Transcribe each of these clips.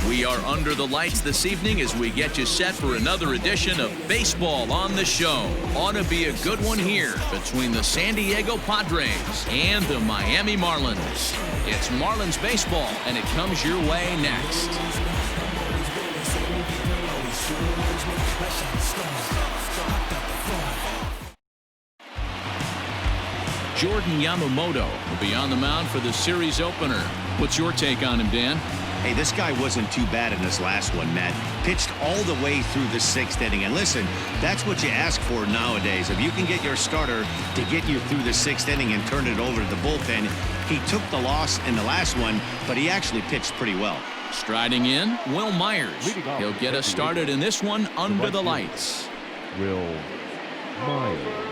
We are under the lights this evening as we get you set for another edition of Baseball on the Show. Ought to be a good one here between the San Diego Padres and the Miami Marlins. It's Marlins Baseball, and it comes your way next. Jordan Yamamoto will be on the mound for the series opener. What's your take on him, Dan? Hey, this guy wasn't too bad in this last one, Matt. Pitched all the way through the 6th inning. And listen, that's what you ask for nowadays. If you can get your starter to get you through the 6th inning and turn it over to the bullpen, he took the loss in the last one, but he actually pitched pretty well. Striding in, Will Myers. He'll get us started in this one under the lights. Will Myers.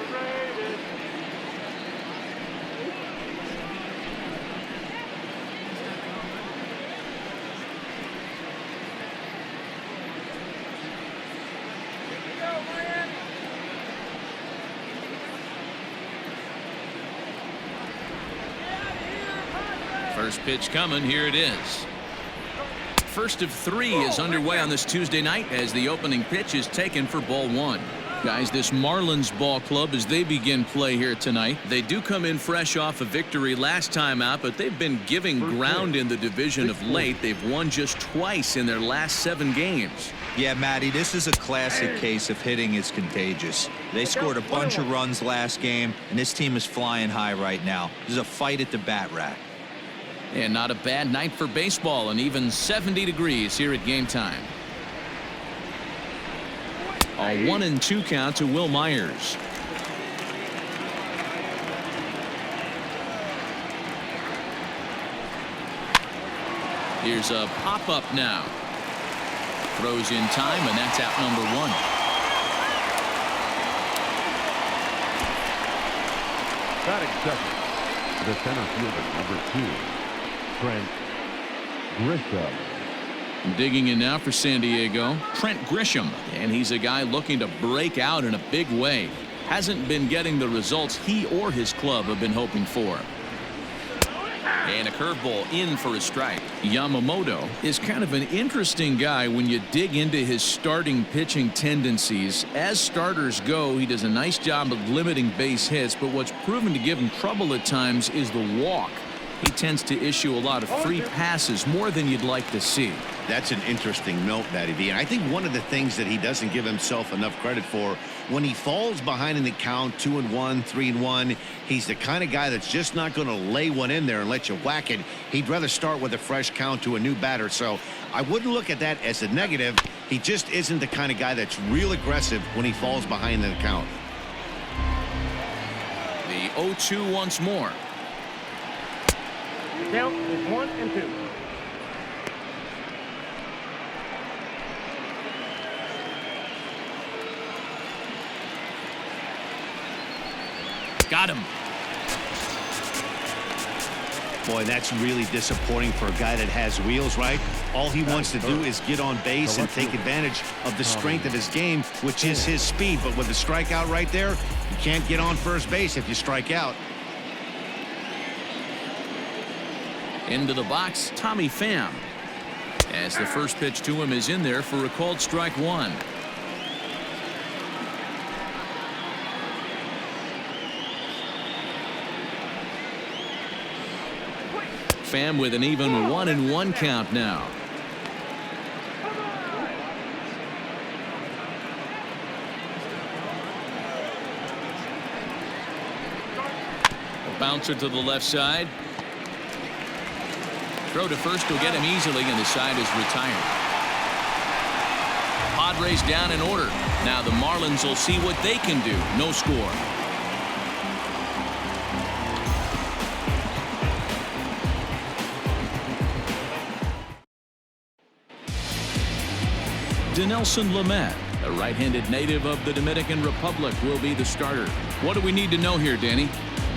First pitch coming. Here it is. First of 3 is underway on this Tuesday night as the opening pitch is taken for ball 1. Guys, this Marlins ball club, as they begin play here tonight, they do come in fresh off a victory last time out, but they've been giving ground in the division of late. They've won just twice in their last 7 games. Yeah, Matty, this is a classic case of hitting is contagious. They scored a bunch of runs last game, and this team is flying high right now. There's a fight at the bat rack. And not a bad night for baseball, and even 70 degrees here at game time. A 1-2 count to Will Myers. Here's a pop-up now. Throws in time, and that's out number 1. Batting second, the center fielder, number 2. Trent Grisham. Digging in now for San Diego, Trent Grisham, and he's a guy looking to break out in a big way. Hasn't been getting the results he or his club have been hoping for. And a curveball in for a strike. Yamamoto is kind of an interesting guy when you dig into his starting pitching tendencies. As starters go, he does a nice job of limiting base hits, but what's proven to give him trouble at times is the walk. He tends to issue a lot of free passes, more than you'd like to see. That's an interesting note, Matty V. And I think one of the things that he doesn't give himself enough credit for, when he falls behind in the count, 2-1, 3-1, he's the kind of guy that's just not going to lay one in there and let you whack it. He'd rather start with a fresh count to a new batter. So I wouldn't look at that as a negative. He just isn't the kind of guy that's real aggressive when he falls behind in the count. The 0-2 once more. The count is 1-2. Got him. Boy, that's really disappointing for a guy that has wheels, right? All he wants to do is get on base and take advantage of the strength of his game, which is his speed. But with the strikeout right there, you can't get on first base if you strike out. Into the box, Tommy Pham. As the first pitch to him is in there for a called strike 1. Pham with an even 1-1 count now. A bouncer to the left side. Throw to first will get him easily, and the side is retired. Padres down in order. Now the Marlins will see what they can do. No score. Dinelson Lamet, a right-handed native of the Dominican Republic, will be the starter. What do we need to know here, Danny?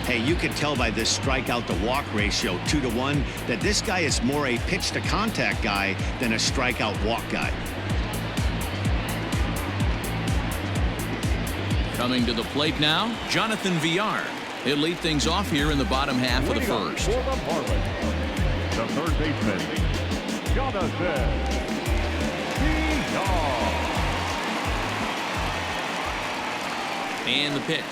Hey, you can tell by this strikeout to walk ratio 2-to-1 that this guy is more a pitch to contact guy than a strikeout walk guy. Coming to the plate now, Jonathan Villar. He'll lead things off here in the bottom half of the first. For the Marlins, the third baseman, Jonathan. And the pitch.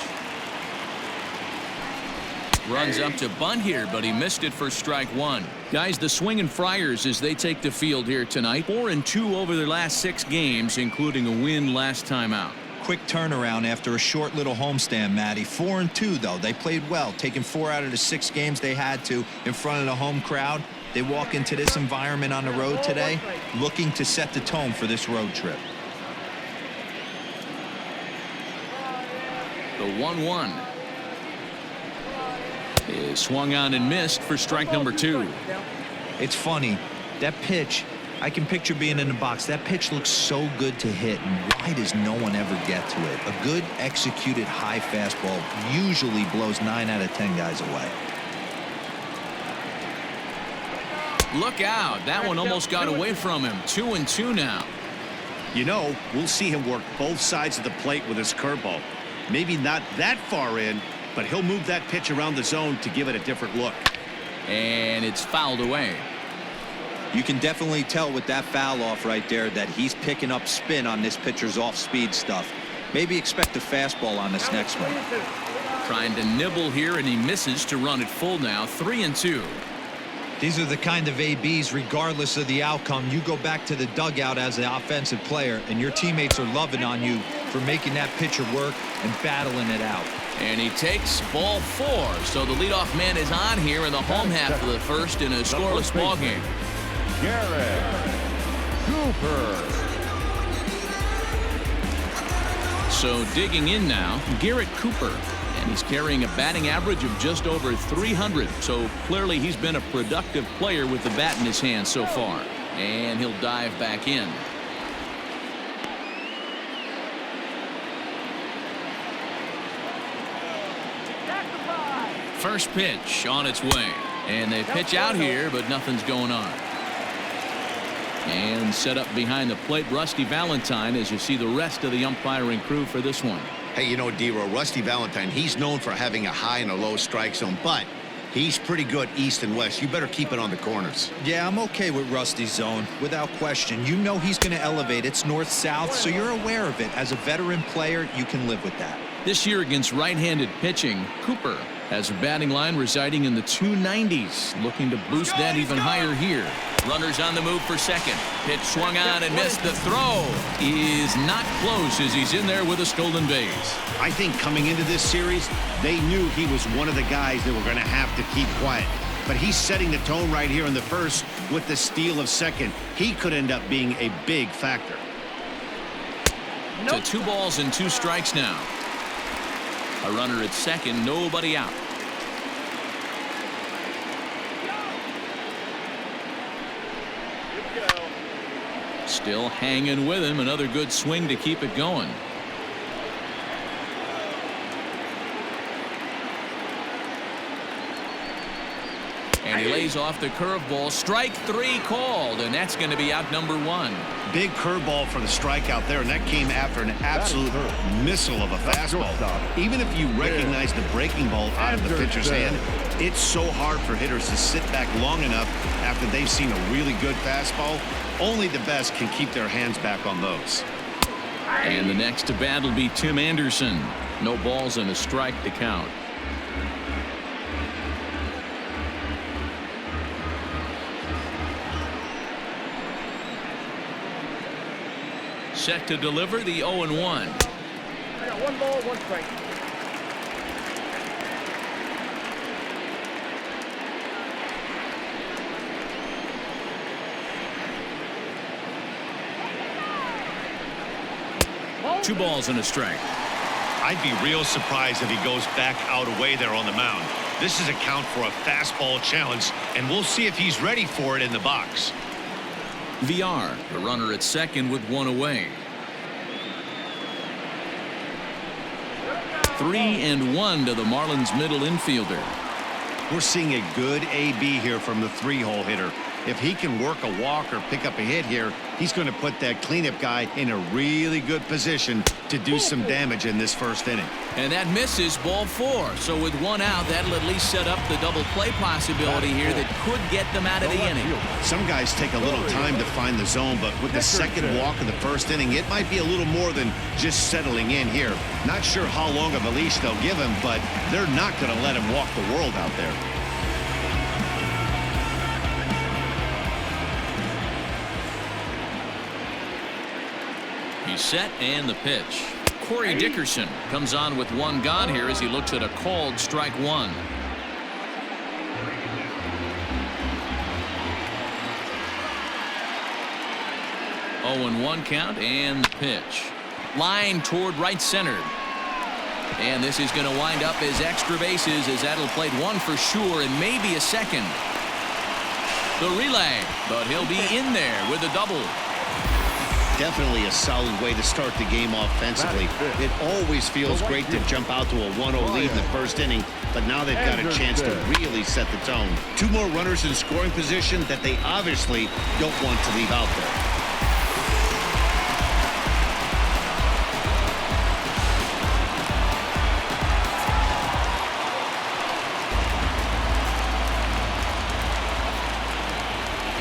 Runs up to bunt here, but he missed it for strike one. Guys, the Swingin' Friars as they take the field here tonight. 4-2 over their last 6 games, including a win last time out. Quick turnaround after a short little homestand, Matty. 4-2, though. They played well, taking 4 out of the 6 games they had to in front of the home crowd. They walk into this environment on the road today looking to set the tone for this road trip. The 1-1 is swung on and missed for strike number 2. It's funny. That pitch, I can picture being in the box. That pitch looks so good to hit, and why does no one ever get to it? A good executed high fastball usually blows 9 out of 10 guys away. Look out. That one almost got away from him. 2-2 now. You know, we'll see him work both sides of the plate with his curveball. Maybe not that far in, but he'll move that pitch around the zone to give it a different look. And it's fouled away. You can definitely tell with that foul off right there that he's picking up spin on this pitcher's off-speed stuff. Maybe expect a fastball on this next one. Trying to nibble here, and he misses to run it full now. 3-2. These are the kind of ABs, regardless of the outcome. You go back to the dugout as the offensive player, and your teammates are loving on you for making that pitcher work and battling it out. And he takes ball 4. So the leadoff man is on here in the home half of the first in a scoreless ball game. Garrett Cooper. So digging in now, Garrett Cooper. And he's carrying a batting average of just over 300. So clearly he's been a productive player with the bat in his hand so far. And he'll dive back in. First pitch on its way. And they pitch out here, but nothing's going on. And set up behind the plate, Rusty Valentine, as you see the rest of the umpiring crew for this one. Hey, you know, D-Row, Rusty Valentine, he's known for having a high and a low strike zone, but he's pretty good east and west. You better keep it on the corners. Yeah, I'm okay with Rusty's zone, without question. You know he's going to elevate. It's north-south, so you're aware of it. As a veteran player, you can live with that. This year against right-handed pitching, Cooper has a batting line residing in the 290s, looking to boost that even higher here. Runners on the move for second. Pitch swung on and missed. The throw is not close as he's in there with a stolen base. I think coming into this series, they knew he was one of the guys that were going to have to keep quiet. But he's setting the tone right here in the first with the steal of second. He could end up being a big factor. To 2 balls and 2 strikes now. A runner at second, nobody out. Still hanging with him. Another good swing to keep it going. And he lays off the curveball. Strike 3 called, and that's going to be out number 1. Big curveball for the strikeout there, and that came after an absolute missile of a fastball. Even if you recognize the breaking ball out of the pitcher's hand, it's so hard for hitters to sit back long enough after they've seen a really good fastball. Only the best can keep their hands back on those. And the next to bat will be Tim Anderson. No balls and a strike to count. Set to deliver the 0-1. I got 1 ball, 1 strike. Two balls and a strike. I'd be real surprised if he goes back out away there on the mound. This is a count for a fastball challenge, and we'll see if he's ready for it in the box. VR, the runner at second with 1 away. 3-1 to the Marlins middle infielder. We're seeing a good AB here from the 3-hole hitter. If he can work a walk or pick up a hit here, he's going to put that cleanup guy in a really good position to do some damage in this first inning. And that misses, ball 4. So with 1 out, that'll at least set up the double play possibility here that could get them out of the inning. Some guys take a little time to find the zone, but with the second walk of the first inning, it might be a little more than just settling in here. Not sure how long of a leash they'll give him, but they're not going to let him walk the world out there. He's set, and the pitch. Corey Dickerson comes on with 1 gone here as he looks at a called strike 1. Oh, and 1 count, and the pitch. Line toward right center. And this is going to wind up as extra bases as that'll play 1 for sure and maybe a second. The relay, but he'll be in there with a double. Definitely a solid way to start the game offensively. It always feels great to jump out to a 1-0 lead in the first inning, but now they've got a chance to really set the tone. 2 more runners in scoring position that they obviously don't want to leave out there.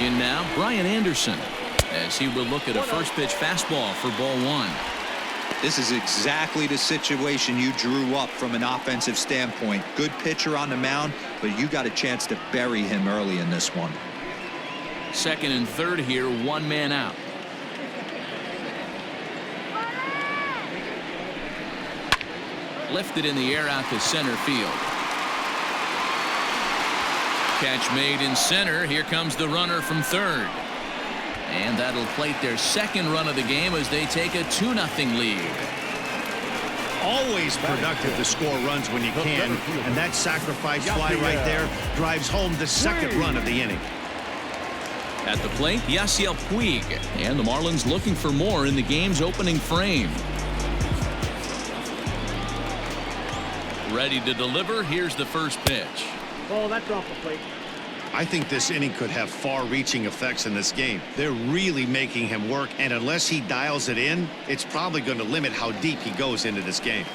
In now, Brian Anderson, as he will look at a first pitch fastball for ball 1. This is exactly the situation you drew up from an offensive standpoint. Good pitcher on the mound, but you got a chance to bury him early in this one. Second and third here, 1 man out. Lifted in the air out to center field. Catch made in center. Here comes the runner from third. And that'll plate their second run of the game as they take a 2-0 lead. Always productive to score runs when you can, and that sacrifice fly right there drives home the second run of the inning. At the plate, Yasiel Puig, and the Marlins looking for more in the game's opening frame. Ready to deliver. Here's the first pitch. Ball, that's off the plate. I think this inning could have far-reaching effects in this game. They're really making him work, and unless he dials it in, it's probably going to limit how deep he goes into this game.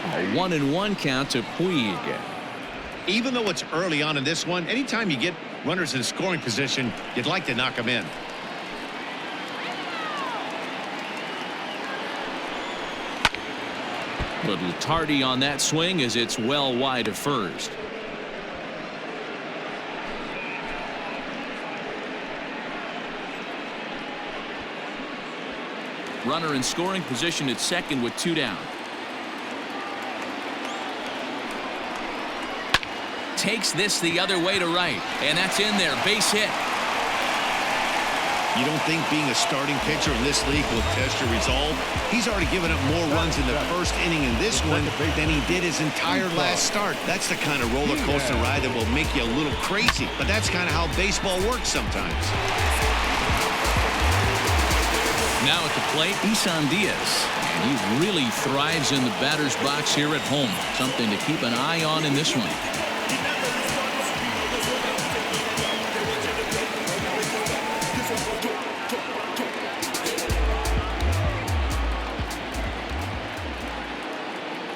A 1-1 count to Puig. Even though it's early on in this one, anytime you get runners in scoring position, you'd like to knock them in. Little tardy on that swing as it's well wide of first. Runner in scoring position at second with 2 down. Takes this the other way to right, and that's in there. Base hit. You don't think being a starting pitcher in this league will test your resolve? He's already given up more runs in the first inning in this one than he did his entire last start. That's the kind of roller coaster ride that will make you a little crazy, but that's kind of how baseball works sometimes. Now at the plate, Isan Diaz, and he really thrives in the batter's box here at home. Something to keep an eye on in this one.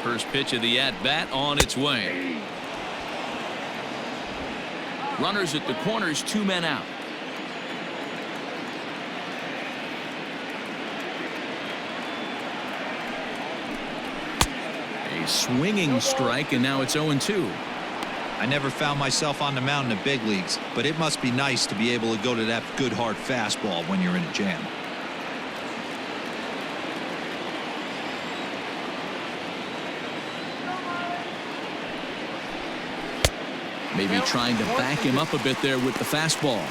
First pitch of the at-bat on its way. Runners at the corners, 2 men out. A swinging strike, and now it's 0-2. I never found myself on the mound in the big leagues, but it must be nice to be able to go to that good hard fastball when you're in a jam. Maybe trying to back him up a bit there with the fastball.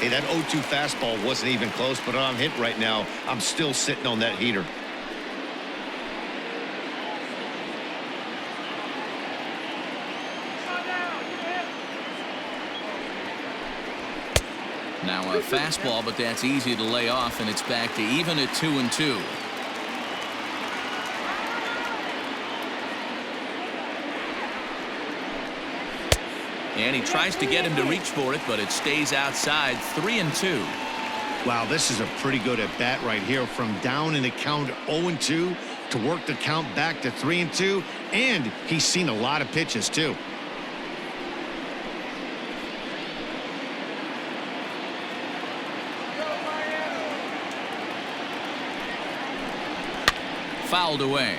Hey, that 0-2 fastball wasn't even close, but on hit right now, I'm still sitting on that heater. Now a fastball, but that's easy to lay off, and it's back to even at 2-2. And he tries to get him to reach for it, but it stays outside. 3-2. Wow, this is a pretty good at bat right here. From down in the count 0-2 to work the count back to 3-2. And he's seen a lot of pitches, too. Fouled away.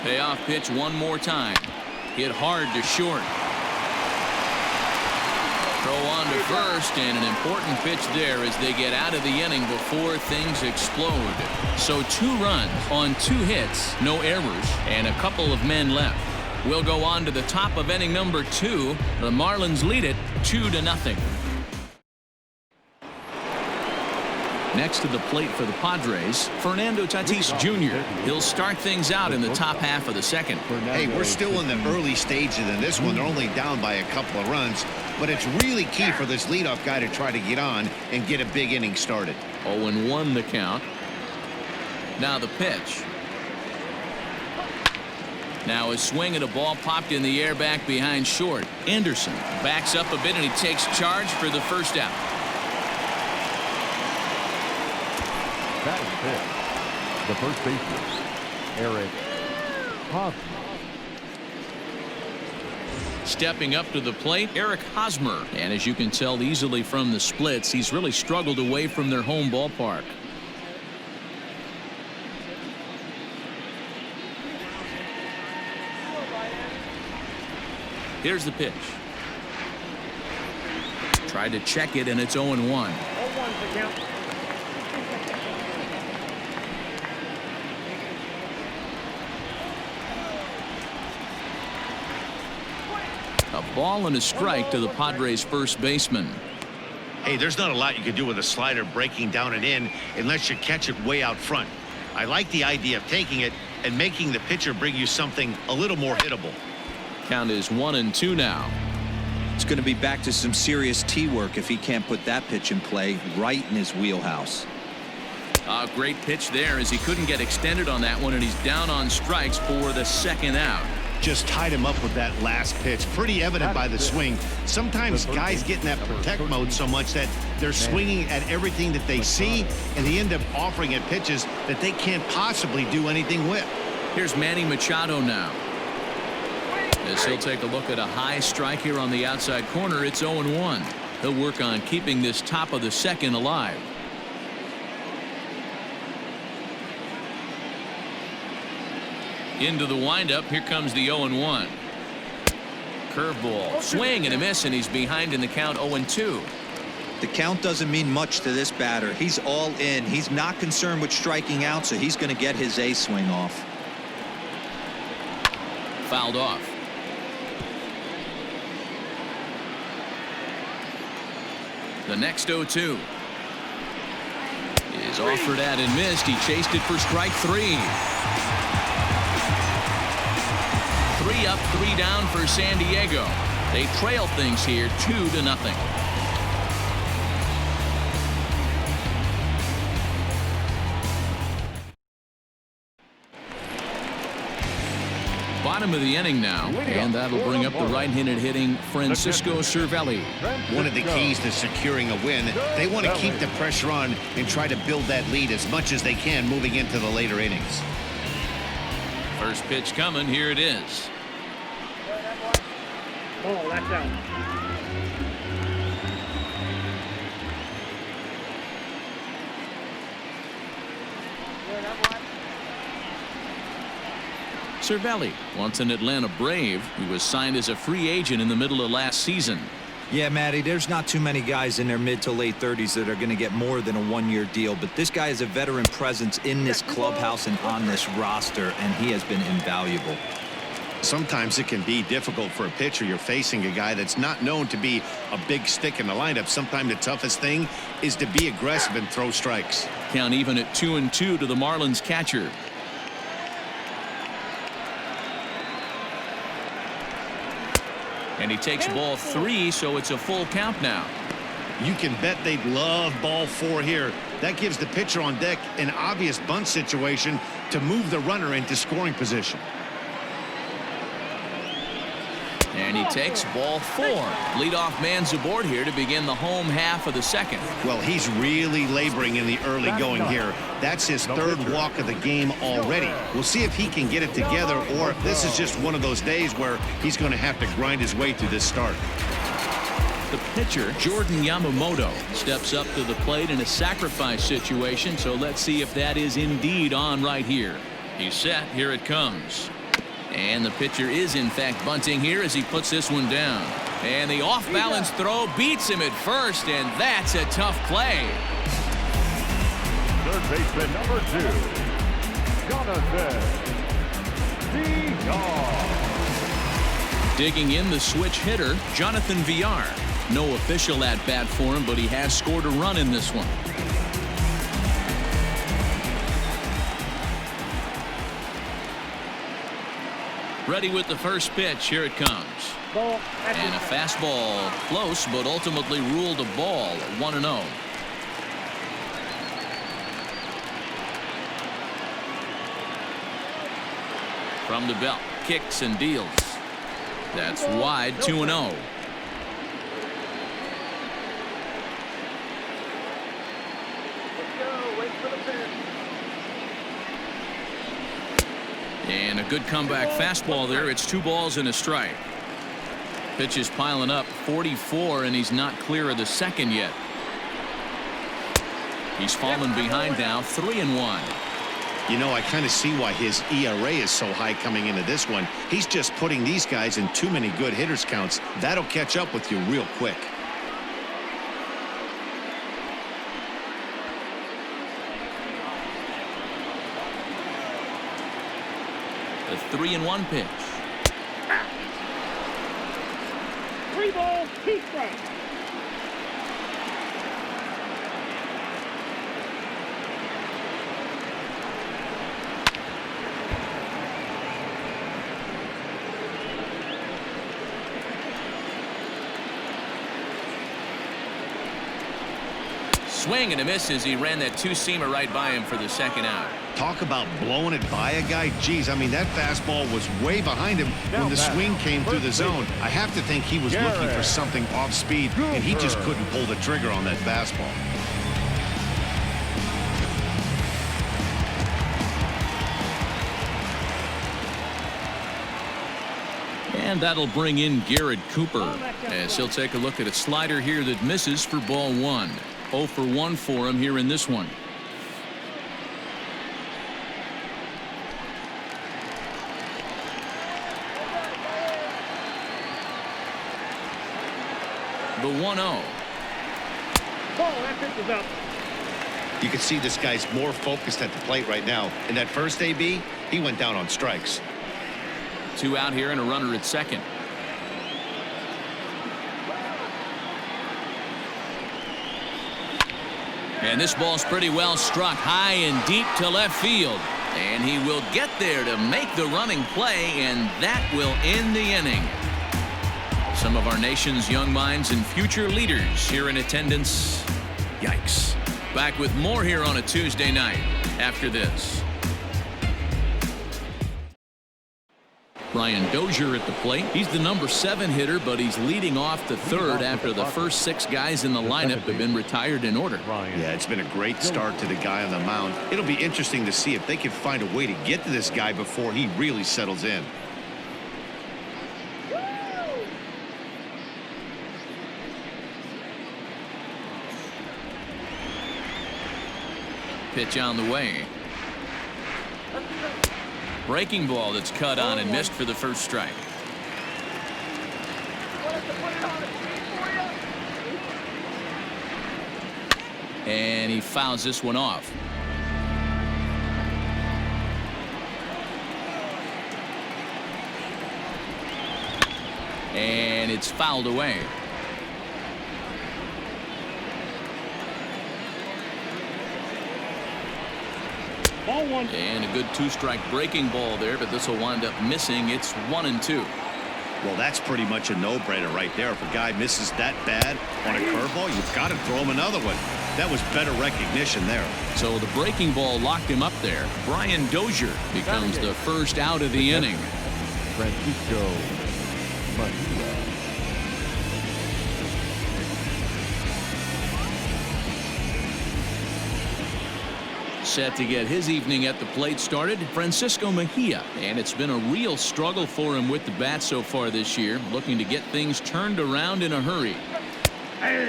Payoff pitch one more time. Hit hard to short. Throw on to first, and an important pitch there as they get out of the inning before things explode. So 2 runs on 2 hits, no errors, and a couple of men left. We'll go on to the top of inning number 2. The Marlins lead it 2-0. Next to the plate for the Padres, Fernando Tatis Jr. He'll start things out in the top half of the second. Hey, we're still in the early stages in this one. They're only down by a couple of runs, but it's really key for this leadoff guy to try to get on and get a big inning started. 0-1 the count. Now the pitch. Now a swing and a ball popped in the air back behind short. Anderson backs up a bit and he takes charge for the first out. Batting pitch. The first baseman, Eric Hosmer. Stepping up to the plate, Eric Hosmer. And as you can tell easily from the splits, he's really struggled away from their home ballpark. Here's the pitch. Tried to check it, and it's 0-1. 0-1 to count. A ball and a strike to the Padres' first baseman. Hey, there's not a lot you can do with a slider breaking down and in unless you catch it way out front. I like the idea of taking it and making the pitcher bring you something a little more hittable. Count is 1-2 now. It's going to be back to some serious tee work if he can't put that pitch in play right in his wheelhouse. A great pitch there as he couldn't get extended on that one, and he's down on strikes for the second out. Just tied him up with that last pitch. Pretty evident by the swing. Sometimes guys get in that protect mode so much that they're swinging at everything that they see, and they end up offering at pitches that they can't possibly do anything with. Here's Manny Machado now. As he'll take a look at a high strike here on the outside corner, it's 0-1. He'll work on keeping this top of the second alive. Into the windup. Here comes the 0-1. Curveball. Swing and a miss, and he's behind in the count 0-2. The count doesn't mean much to this batter. He's all in. He's not concerned with striking out, so he's going to get his A swing off. Fouled off. The next 0-2 is offered at and missed. He chased it for strike 3. 3 up, 3 down for San Diego. They trail things here 2-0. Bottom of the inning now, and that'll bring up the right-handed hitting Francisco Cervelli. One of the keys to securing a win, they want to keep the pressure on and try to build that lead as much as they can moving into the later innings. First pitch coming. Here it is. Oh, that's out. Cervelli, once an Atlanta Brave, who was signed as a free agent in the middle of last season. Yeah, Matty, there's not too many guys in their mid to late 30s that are going to get more than a one-year deal, but this guy is a veteran presence in this clubhouse and on this roster, and he has been invaluable. Sometimes it can be difficult for a pitcher. You're facing a guy that's not known to be a big stick in the lineup. Sometimes the toughest thing is to be aggressive and throw strikes. Count even at 2-2 to the Marlins catcher. And he takes ball 3, so it's a full count now. You can bet they'd love ball 4 here. That gives the pitcher on deck an obvious bunt situation to move the runner into scoring position. And he takes ball 4. Leadoff man's aboard here to begin the home half of the second. Well, he's really laboring in the early going here. That's his 3rd walk of the game already. We'll see if he can get it together or if this is just one of those days where he's going to have to grind his way through this start. The pitcher, Jordan Yamamoto, steps up to the plate in a sacrifice situation, so let's see if that is indeed on right here. He's set. Here it comes. And the pitcher is in fact bunting here as he puts this one down. And the off-balance throw beats him at first, and that's a tough play. Third baseman number 2, Jonathan Villar. Digging in the switch hitter, Jonathan Villar. No official at-bat for him, but he has scored a run in this one. Ready with the first pitch. Here it comes. Ball. And a fastball close, but ultimately ruled a ball. 1-0. From the belt, kicks and deals. That's wide. 2-0. And a good comeback fastball there. It's 2 balls and a strike. Pitch is piling up. 44, and he's not clear of the second yet. He's fallen behind now. 3-1. You know, I kind of see why his ERA is so high coming into this one. He's just putting these guys in too many good hitters counts. That'll catch up with you real quick. The 3-1 pitch. 3 balls, 2 strikes. Swing and a miss as he ran that 2-seamer right by him for the second out. Talk about blowing it by a guy. Geez, I mean, that fastball was way behind him when the swing came through the zone. I have to think he was looking for something off speed, and he just couldn't pull the trigger on that fastball. And that'll bring in Garrett Cooper as he'll take a look at a slider here that misses for ball 1. 0 for 1 for him here in this one. The 1-0. Ball, that pitch is up. You can see this guy's more focused at the plate right now. In that first AB, he went down on strikes. 2 out here and a runner at second. And this ball's pretty well struck high and deep to left field. And he will get there to make the running play, and that will end the inning. Some of our nation's young minds and future leaders here in attendance. Yikes. Back with more here on a Tuesday night after this. Brian Dozier at the plate. He's the number 7 hitter, but he's leading off the third after the first 6 guys in the lineup have been retired in order. Yeah, it's been a great start to the guy on the mound. It'll be interesting to see if they can find a way to get to this guy before he really settles in. Pitch on the way. Breaking ball that's cut on and missed for the first strike. And he fouls this one off. And it's fouled away. Ball 1. And a good 2-strike breaking ball there, but this will wind up missing. It's 1-2. Well, that's pretty much a no-brainer right there. If a guy misses that bad on a curveball, you've got to throw him another one. That was better recognition there. So the breaking ball locked him up there. Brian Dozier becomes the first out of the inning. Francisco Mejia. Set to get his evening at the plate started, Francisco Mejia. And it's been a real struggle for him with the bat so far this year, looking to get things turned around in a hurry.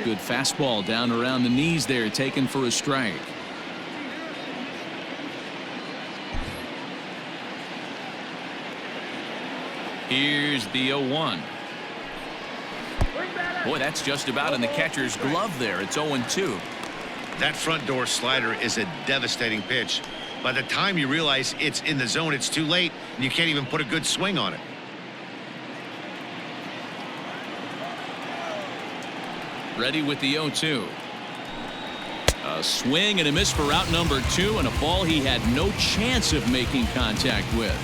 Good fastball down around the knees there, taken for a strike. Here's the 0-1. Boy, that's just about in the catcher's glove there. It's 0-2. That front door slider is a devastating pitch. By the time you realize it's in the zone, it's too late, and you can't even put a good swing on it. Ready with the 0-2. A swing and a miss for out number 2, and a ball he had no chance of making contact with.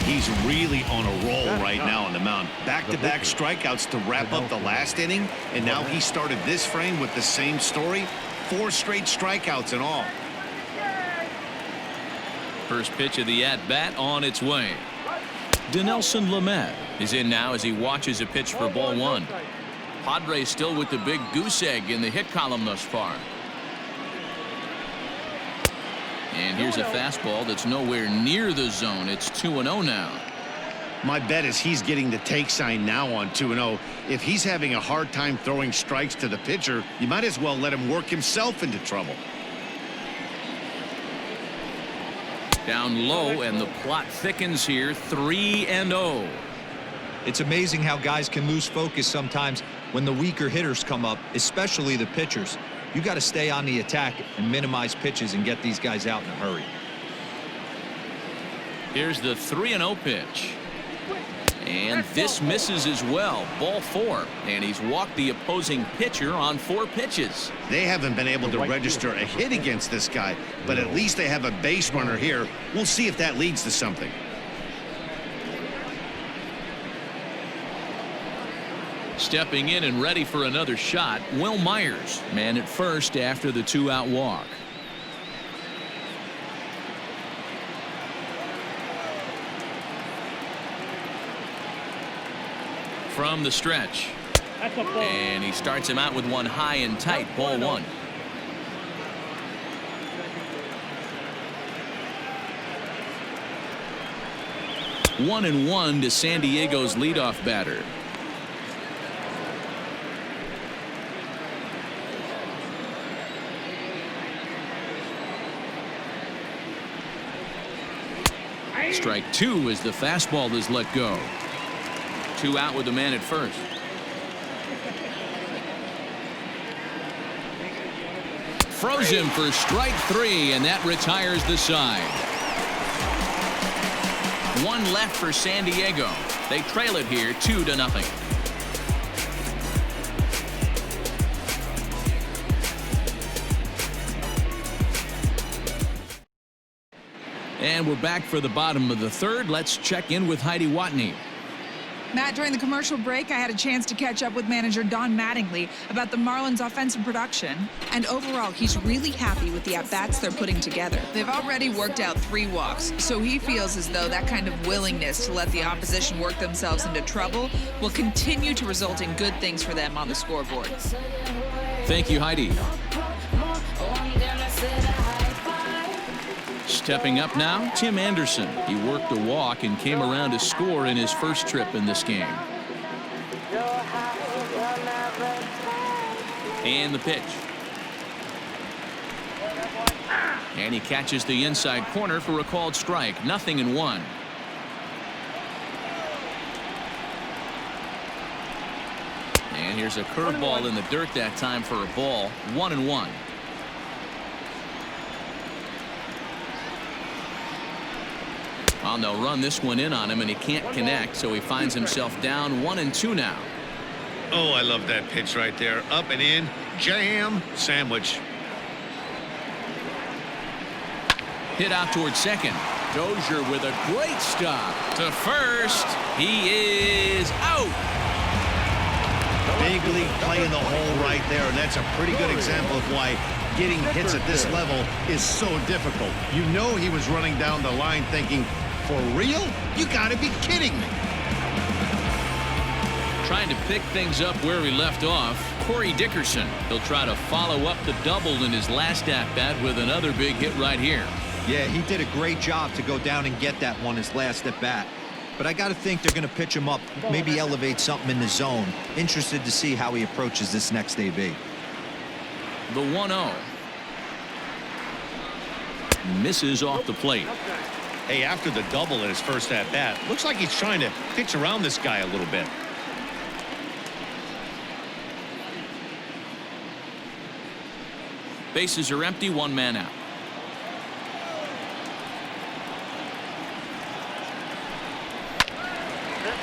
He's really on a roll right now on the mound. Back-to-back strikeouts to wrap up the last inning, and now he started this frame with the same story. 4 straight strikeouts in all. First pitch of the at-bat on its way. Dinelson Lamet is in now as he watches a pitch for ball 1. Padres still with the big goose egg in the hit column thus far. And here's a fastball that's nowhere near the zone. It's 2-0 now. My bet is he's getting the take sign now on 2-0. If he's having a hard time throwing strikes to the pitcher, you might as well let him work himself into trouble. Down low, and the plot thickens here. 3-0. It's amazing how guys can lose focus sometimes when the weaker hitters come up, especially the pitchers. You got to stay on the attack and minimize pitches and get these guys out in a hurry. Here's the 3-0 pitch. And this misses as well. Ball 4. And he's walked the opposing pitcher on 4 pitches. They haven't been able to register a hit against this guy, but at least they have a base runner here. We'll see if that leads to something. Stepping in and ready for another shot, Will Myers, man at first after the 2-out walk. From the stretch. And he starts him out with one high and tight. Ball 1. One and 1 to San Diego's leadoff batter. Strike 2 as the fastball is let go. 2 out with the man at first. Froze him for strike 3, and that retires the side. 1 left for San Diego. They trail it here 2-0. And we're back for the bottom of the 3rd. Let's check in with Heidi Watney. Matt, during the commercial break, I had a chance to catch up with manager Don Mattingly about the Marlins' offensive production. And overall, he's really happy with the at-bats they're putting together. They've already worked out 3 walks, so he feels as though that kind of willingness to let the opposition work themselves into trouble will continue to result in good things for them on the scoreboard. Thank you, Heidi. Stepping up now, Tim Anderson. He worked a walk and came around to score in his first trip in this game. And the pitch. And he catches the inside corner for a called strike. 0-1. And here's a curveball in the dirt that time for a ball. 1-1. Well, they'll run this one in on him, and he can't connect, so he finds himself down 1-2 now. Oh, I love that pitch right there. Up and in, jam, sandwich. Hit out towards second. Dozier with a great stop to first. He is out. Big league play in the hole right there, and that's a pretty good example of why getting hits at this level is so difficult. You know he was running down the line thinking, for real? You gotta be kidding me. Trying to pick things up where he left off, Corey Dickerson. He'll try to follow up the double in his last at-bat with another big hit right here. Yeah, he did a great job to go down and get that one his last at-bat. But I got to think they're going to pitch him up, maybe elevate something in the zone. Interested to see how he approaches this next AB. The 1-0. Misses off the plate. Hey, after the double in his first at-bat, looks like he's trying to pitch around this guy a little bit. Bases are empty, one man out.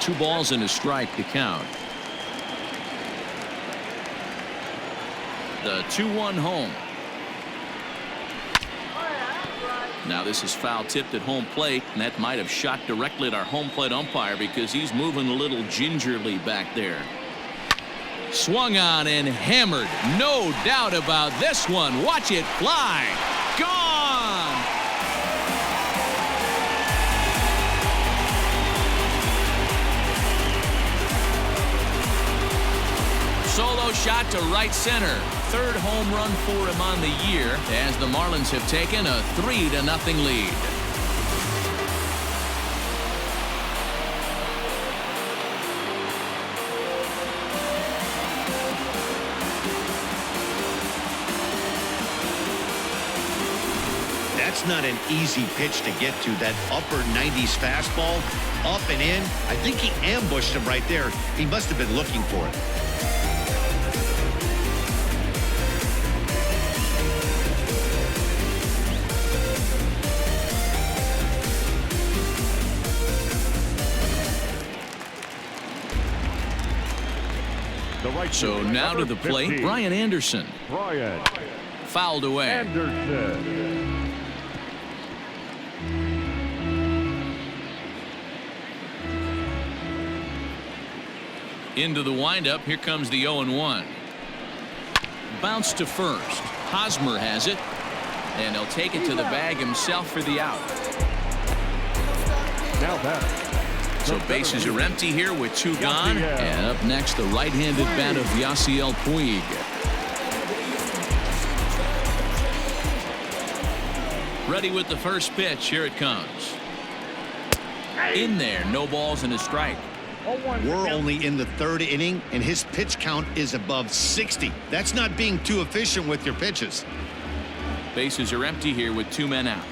Two balls and a strike to count. The 2-1 home. Now this is foul tipped at home plate, and that might have shot directly at our home plate umpire because he's moving a little gingerly back there. Swung on and hammered. No doubt about this one. Watch it fly. Gone. Solo shot to right center. Third home run for him on the year as the Marlins have taken a 3-0 lead. That's not an easy pitch to get to. That upper 90s fastball, up and in. I think he ambushed him right there. He must have been looking for it. So now to the plate, Brian Anderson. Brian Fouled away. Anderson. Into the windup. Here comes the 0-1. Bounce to first. Hosmer has it. And he'll take it to the bag himself for the out. Now back. So bases are empty here with two gone. And up next, the right-handed bat of Yasiel Puig. Ready with the first pitch. Here it comes. In there. No balls and a strike. We're only in the third inning, and his pitch count is above 60. That's not being too efficient with your pitches. Bases are empty here with two men out.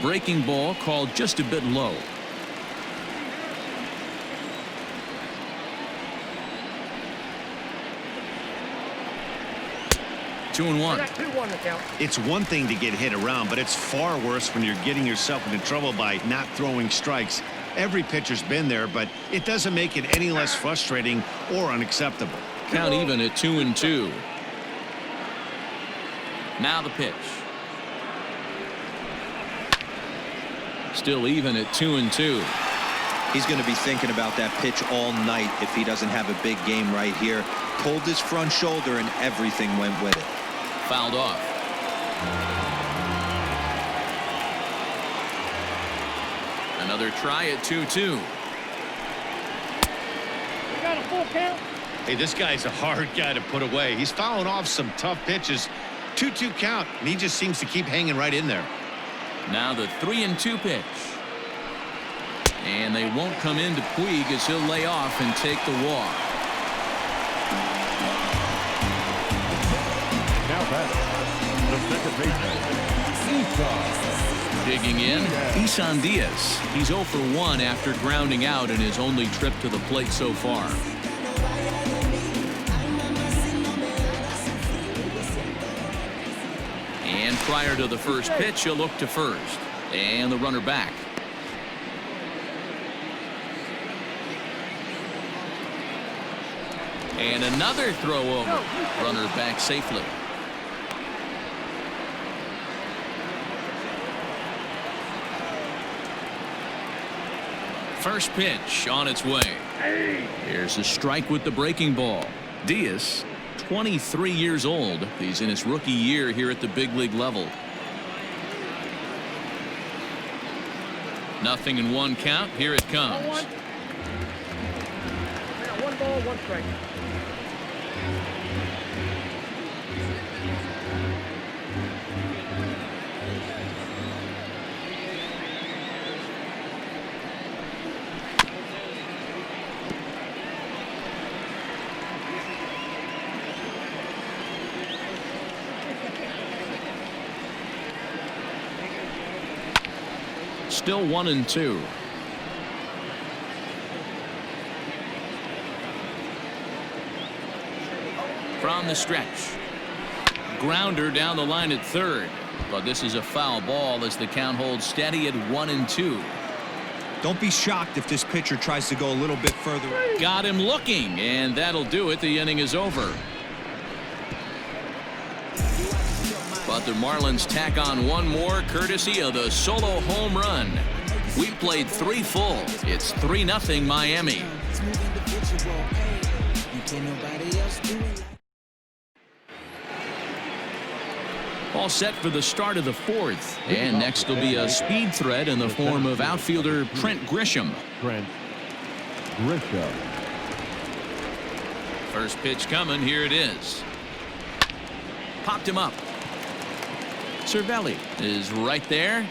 Breaking ball called just a bit low. Two and one. It's one thing to get hit around, but it's far worse when you're getting yourself into trouble by not throwing strikes. Every pitcher's been there, but it doesn't make it any less frustrating or unacceptable. Count even at 2-2. Now the pitch. Still even at 2-2. He's going to be thinking about that pitch all night if he doesn't have a big game right here. Pulled his front shoulder and everything went with it. Fouled off. Another try at 2-2. Got a full count. Hey, this guy's a hard guy to put away. He's fouling off some tough pitches. 2-2 count, and he just seems to keep hanging right in there. Now the 3-2 pitch. And they won't come into Puig as he'll lay off and take the walk. Now back. The second baseman. Isan. Digging in, Isan Diaz. He's 0 for 1 after grounding out in his only trip to the plate so far. And prior to the first pitch, he'll look to first. And the runner back. And another throw over. Runner back safely. First pitch on its way. Here's a strike with the breaking ball. Diaz, 23 years old. He's in his rookie year here at the big league level. 0-1 count. Here it comes. 1 ball, 1 strike. Still 1-2. From the stretch. Grounder down the line at third. But this is a foul ball as the count holds steady at 1-2. Don't be shocked if this pitcher tries to go a little bit further. Got him looking, and that'll do it. The inning is over. But the Marlins tack on one more courtesy of the solo home run. We played 3 full. It's 3-0 Miami. All set for the start of the 4th. And next will be a speed threat in the form of outfielder Trent Grisham. First pitch coming. Here it is. Popped him up. Cervelli is right there.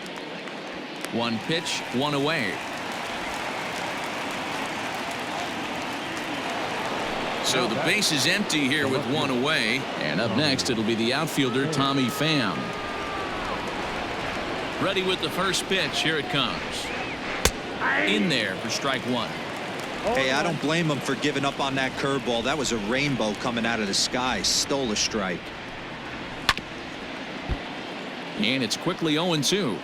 1 pitch, 1 away. So the base is empty here with 1 away. And up next, it'll be the outfielder Tommy Pham. Ready with the first pitch. Here it comes. In there for strike 1. Hey, I don't blame him for giving up on that curveball. That was a rainbow coming out of the sky. Stole a strike. And it's quickly 0-2.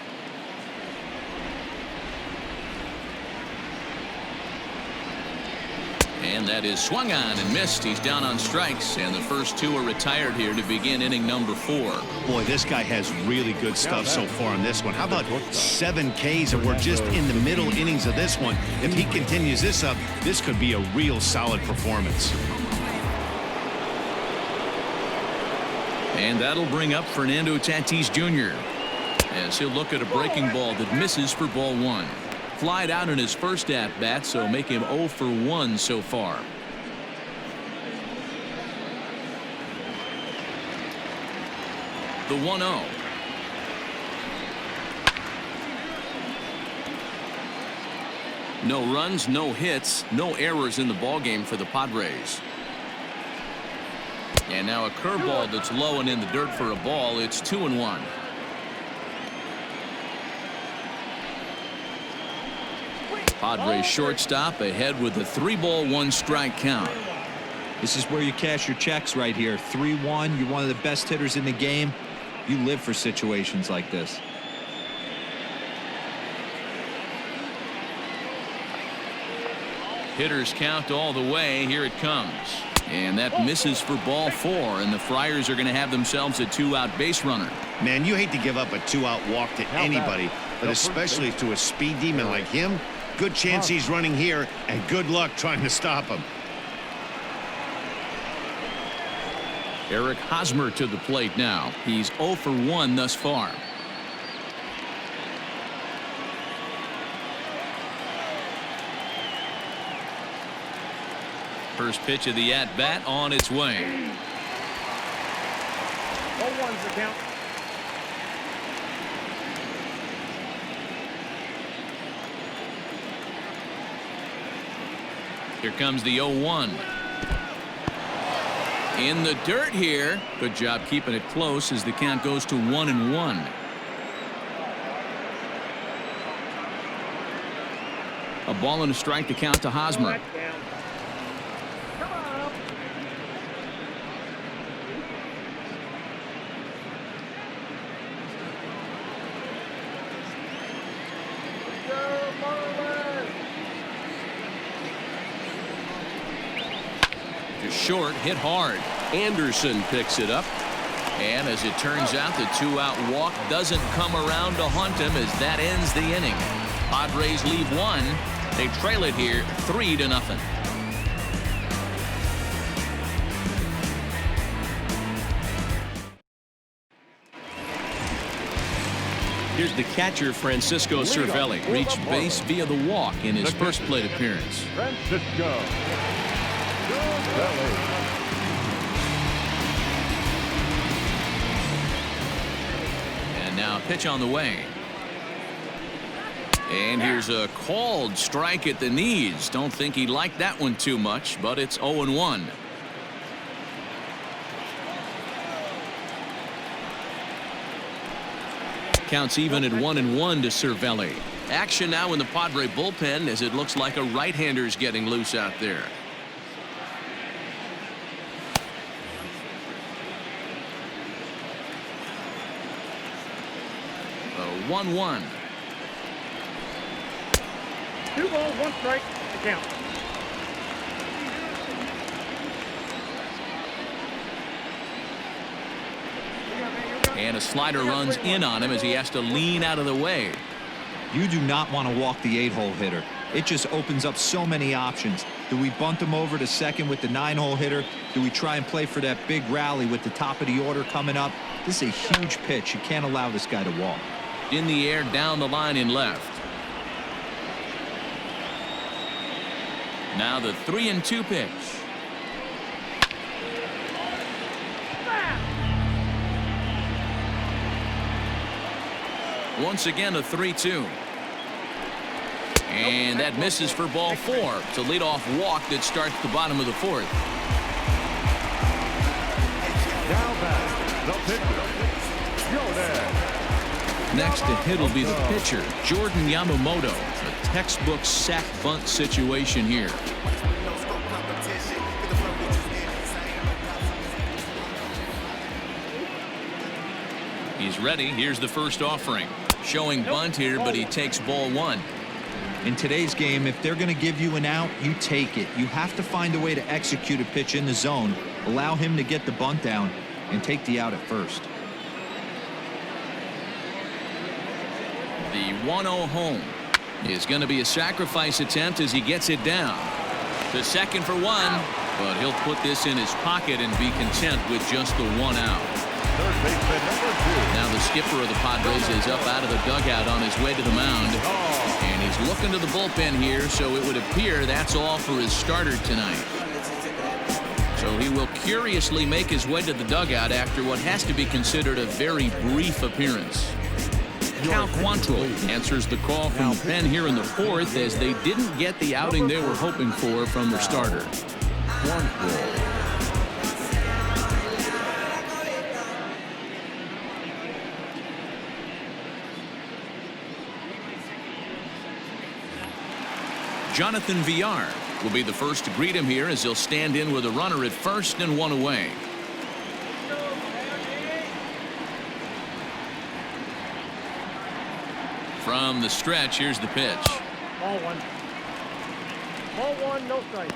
And that is swung on and missed. He's down on strikes, and the first 2 are retired here to begin inning number 4. Boy, this guy has really good stuff so far on this one. How about 7 Ks, and we're just in the middle innings of this one. If he continues this up, this could be a real solid performance. And that'll bring up Fernando Tatis Jr. as he'll look at a breaking ball that misses for ball 1. Flied out in his first at-bat, so make him 0 for 1 so far. The 1-0. No runs, no hits, no errors in the ballgame for the Padres. And now a curveball that's low and in the dirt for a ball. It's 2-1. Padres shortstop ahead with a 3-ball 1-strike count. This is where you cash your checks right here. 3-1. You're one of the best hitters in the game. You live for situations like this. Hitters count all the way. Here it comes. And that misses for ball 4, and the Friars are going to have themselves a 2-out base runner. Man, you hate to give up a 2-out walk to anybody, but especially to a speed demon like him. Good chance he's running here, and good luck trying to stop him. Eric Hosmer to the plate now. He's 0 for 1 thus far. First pitch of the at-bat on its way. 0-1's the count. Here comes the 0-1. In the dirt here. Good job keeping it close as the count goes to 1-1. A ball and a strike to count to Hosmer. Short, hit hard. Anderson picks it up. And as it turns out, the 2-out walk doesn't come around to haunt him as that ends the inning. Padres leave 1, They trail it here 3-0. Here's the catcher, Francisco Cervelli. Reached base via the walk in his first plate appearance. Francisco Cervelli. And now pitch on the way. And here's a called strike at the knees. Don't think he liked that one too much, but it's 0-1. Counts even at 1-1 to Cervelli. Action now in the Padre bullpen as it looks like a right-hander's getting loose out there. A 1-1. 2 balls, 1 strike to count. And a slider runs in on him as he has to lean out of the way. You do not want to walk the 8-hole hitter. It just opens up so many options. Do we bunt him over to second with the 9-hole hitter? Do we try and play for that big rally with the top of the order coming up? This is a huge pitch. You can't allow this guy to walk. In the air, down the line in left. Now the 3-2 pitch. Once again, a 3-2. And that misses for ball 4. It's a leadoff walk that starts the bottom of the 4th. Now back, the pitcher, Jordan. Next to hit will be the pitcher, Jordan Yamamoto. A textbook sack bunt situation here. He's ready. Here's the first offering. Showing bunt here, but he takes ball 1. In today's game, if they're going to give you an out, you take it. You have to find a way to execute a pitch in the zone, allow him to get the bunt down, and take the out at first. The 1-0 home is going to be a sacrifice attempt as he gets it down. To second for 1, but he'll put this in his pocket and be content with just the 1 out. Third baseman number 2. Now the skipper of the Padres is up out of the dugout on his way to the mound. And he's looking to the bullpen here, so it would appear that's all for his starter tonight. So he will curiously make his way to the dugout after what has to be considered a very brief appearance. Cal Quantrill answers the call from the pen here in the 4th as they didn't get the outing they were hoping for from their starter. Quantrill. Jonathan Villar will be the first to greet him here as he'll stand in with a runner at first and 1 away. From the stretch, here's the pitch. Ball 1. Ball 1, no strike.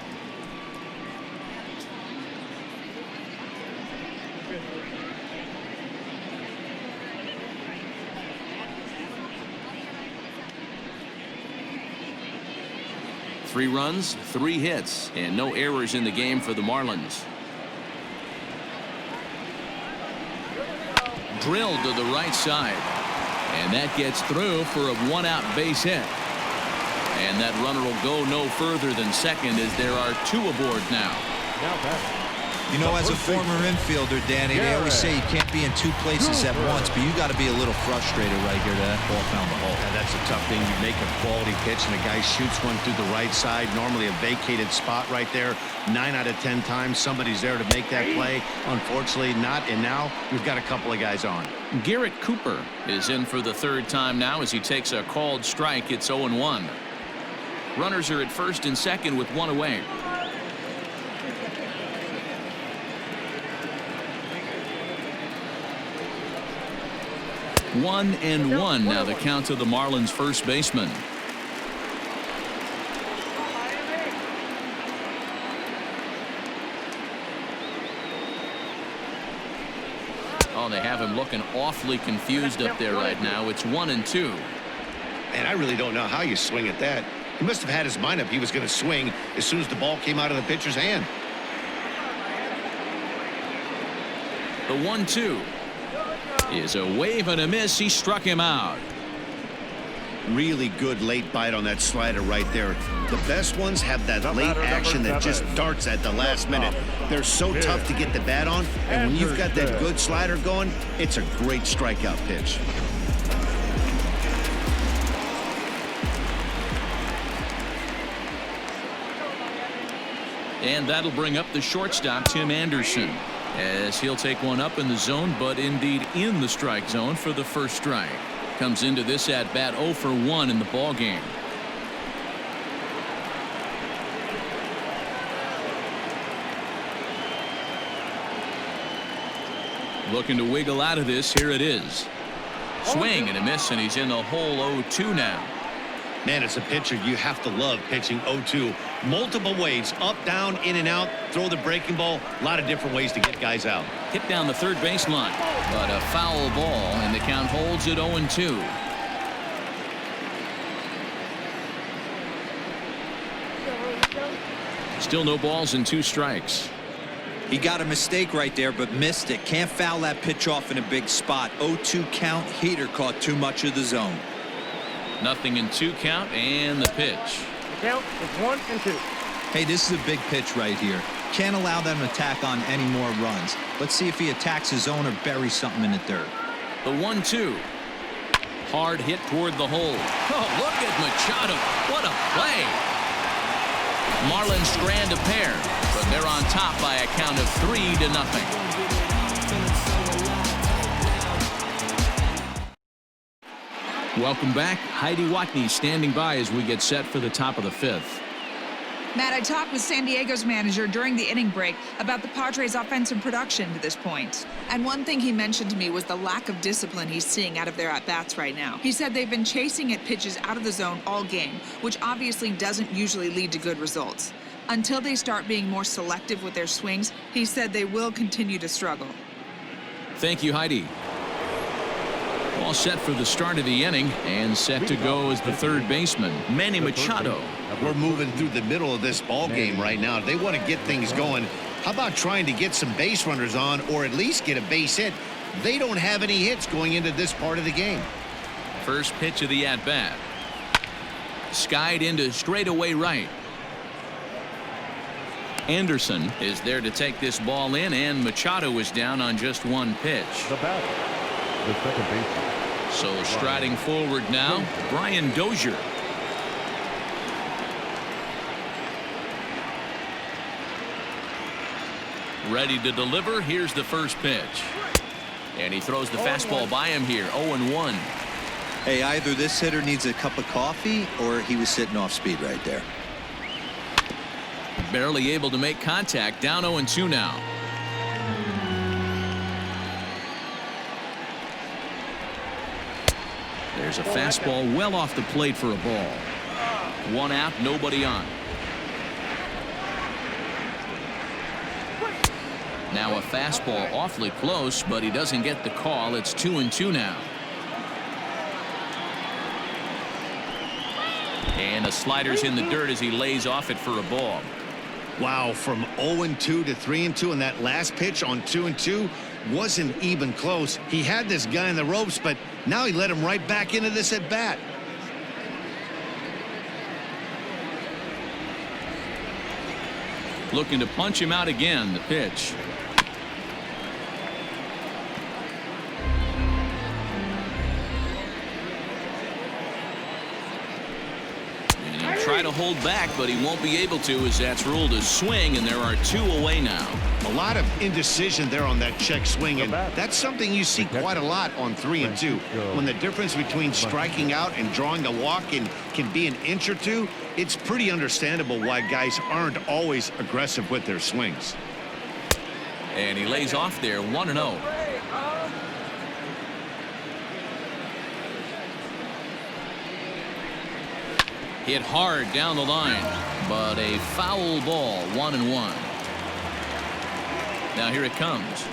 Three runs, 3 hits, and no errors in the game for the Marlins. Drilled to the right side. And that gets through for a 1-out base hit. And that runner will go no further than second as there are 2 aboard now. Now back. You know, as a former infielder, Danny, they always say you can't be in 2 places at once, but you got to be a little frustrated right here that ball found the hole. Yeah, that's a tough thing. You make a quality pitch and a guy shoots one through the right side, normally a vacated spot right there. 9 out of 10 times somebody's there to make that play. Unfortunately not, and now we've got a couple of guys on. Garrett Cooper is in for the 3rd time now as he takes a called strike. It's 0-1. Runners are at first and second with 1 away. One and 1 now the count to the Marlins first baseman. Oh, they have him looking awfully confused up there right now. It's 1 and 2. And I really don't know how you swing at that. He must have had his mind up he was going to swing as soon as the ball came out of the pitcher's hand. The 1-2 is a wave and a miss. He struck him out. Really good late bite on that slider right there. The best ones have that late action that just darts at the last minute. They're so tough to get the bat on, and when you've got that good slider going, it's a great strikeout pitch. And that'll bring up the shortstop, Tim Anderson, as he'll take one up in the zone, but indeed in the strike zone for the first strike. Comes into this at bat 0 for 1 in the ball game. Looking to wiggle out of this. Here it is. Swing and a miss, and he's in the hole 0-2 now. Man, as a pitcher, you have to love pitching 0-2. Multiple ways, up, down, in and out, throw the breaking ball. A lot of different ways to get guys out. Hit down the third baseline, but a foul ball, and the count holds at 0-2. Still no balls and 2 strikes. He got a mistake right there, but missed it. Can't foul that pitch off in a big spot. 0-2 count. Heater caught too much of the zone. Nothing in 2 count, and the pitch. The count is 1-2. Hey, this is a big pitch right here. Can't allow them to tack on any more runs. Let's see if he attacks his zone or buries something in the dirt. The 1-2. Hard hit toward the hole. Oh, look at Machado. What a play. Marlins strand a pair, but they're on top by a count of 3-0. Welcome back. Heidi Watney standing by as we get set for the top of the 5th. Matt, I talked with San Diego's manager during the inning break about the Padres' offensive production to this point. And one thing he mentioned to me was the lack of discipline he's seeing out of their at-bats right now. He said they've been chasing at pitches out of the zone all game, which obviously doesn't usually lead to good results. Until they start being more selective with their swings, he said they will continue to struggle. Thank you, Heidi. All set for the start of the inning, and set to go as the third baseman, Manny Machado. We're moving through the middle of this ball game right now. If they want to get things going, how about trying to get some base runners on, or at least get a base hit? They don't have any hits going into this part of the game. First pitch of the at-bat. Skied into straightaway right. Anderson is there to take this ball in, and Machado is down on just 1 pitch. The batter, the second baseman. So striding forward now, Brian Dozier. Ready to deliver. Here's the first pitch. And he throws the fastball by him here. 0-1. Hey, either this hitter needs a cup of coffee or he was sitting off speed right there. Barely able to make contact. Down 0-2 now. There's a fastball well off the plate for a ball. 1 out, nobody on. Now a fastball awfully close, but he doesn't get the call. It's 2-2 now. And a slider's in the dirt as he lays off it for a ball. Wow, from 0-2 to 3-2, and that last pitch on 2-2 wasn't even close. He had this guy in the ropes, but now he let him right back into this at bat. Looking to punch him out again. The pitch. Try to hold back, but he won't be able to, as that's ruled a swing, and there are 2 away now. A lot of indecision there on that check swing, and that's something you see quite a lot on 3-2. When the difference between striking out and drawing a walk can be an inch or 2, it's pretty understandable why guys aren't always aggressive with their swings. And he lays off there, 1-0. Hit hard down the line, but a foul ball. 1-1. Now here it comes,